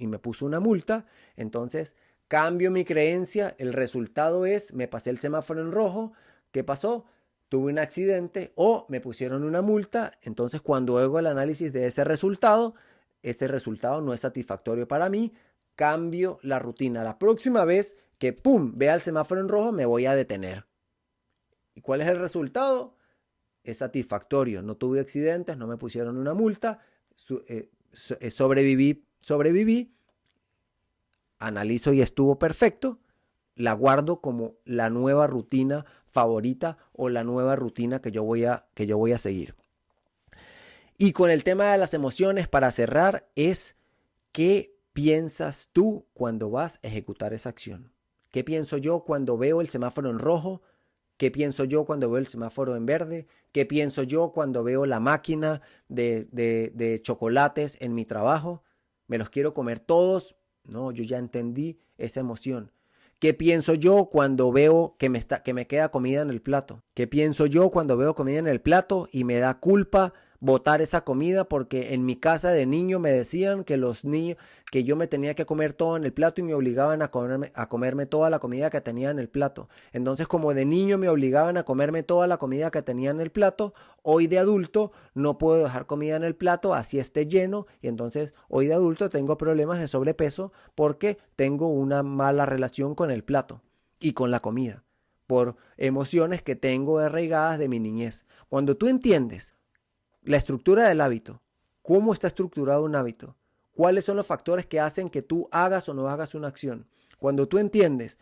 una multa, entonces cambio mi creencia, el resultado es me pasé el semáforo en rojo, ¿qué pasó? Tuve un accidente o me pusieron una multa, entonces cuando hago el análisis de ese resultado no es satisfactorio para mí, cambio la rutina. La próxima vez que vea el semáforo en rojo me voy a detener. ¿Y cuál es el resultado? es satisfactorio. No tuve accidentes, no me pusieron una multa, sobreviví, analizo y estuvo perfecto, la guardo como la nueva rutina favorita o la nueva rutina que yo voy a seguir. Y con el tema de las emociones, para cerrar, es ¿qué piensas tú cuando vas a ejecutar esa acción? ¿Qué pienso yo cuando veo el semáforo en rojo? ¿Qué pienso yo cuando veo el semáforo en verde? ¿Qué pienso yo cuando veo la máquina de chocolates en mi trabajo? ¿Me los quiero comer todos? No, yo ya entendí esa emoción. ¿Qué pienso yo cuando veo que me queda comida en el plato? ¿Qué pienso yo cuando veo comida en el plato y me da culpa botar esa comida porque en mi casa de niño me decían que los niños, que yo me tenía que comer todo en el plato y me obligaban a comerme toda la comida que tenía en el plato? Entonces, como de niño me obligaban a comerme toda la comida que tenía en el plato, hoy de adulto no puedo dejar comida en el plato así esté lleno, y entonces hoy de adulto tengo problemas de sobrepeso porque tengo una mala relación con el plato y con la comida por emociones que tengo arraigadas de mi niñez. Cuando tú entiendes la estructura del hábito, cómo está estructurado un hábito, cuáles son los factores que hacen que tú hagas o no hagas una acción, cuando tú entiendes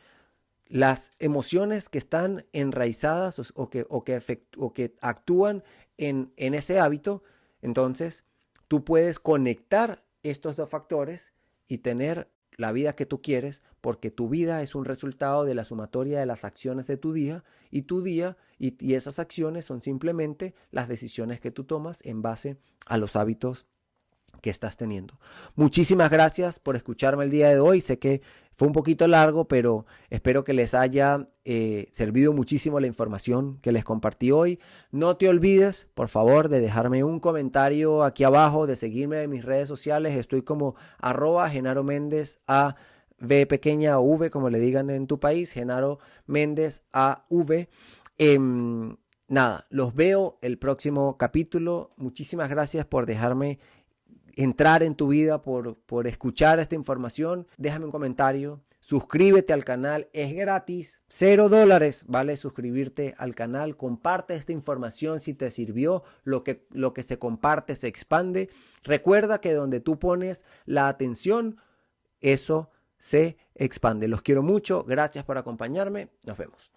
las emociones que están enraizadas o que actúan en ese hábito, entonces tú puedes conectar estos dos factores y tener la vida que tú quieres, porque tu vida es un resultado de la sumatoria de las acciones de tu día, y tu día y esas acciones son simplemente las decisiones que tú tomas en base a los hábitos que estás teniendo. Muchísimas gracias por escucharme el día de hoy. Sé que fue un poquito largo, pero espero que les haya servido muchísimo la información que les compartí hoy. No te olvides, por favor, de dejarme un comentario aquí abajo, de seguirme en mis redes sociales. Estoy como @Genaro Méndez A V pequeña o V, como le digan en tu país, Genaro Méndez AV. Nada, los veo el próximo capítulo. Muchísimas gracias por dejarme entrar en tu vida, por escuchar esta información. Déjame un comentario, suscríbete al canal, es gratis, $0, ¿vale? Suscribirte al canal, comparte esta información si te sirvió. Lo que se comparte se expande. Recuerda que donde tú pones la atención, eso se expande. Los quiero mucho, gracias por acompañarme, nos vemos.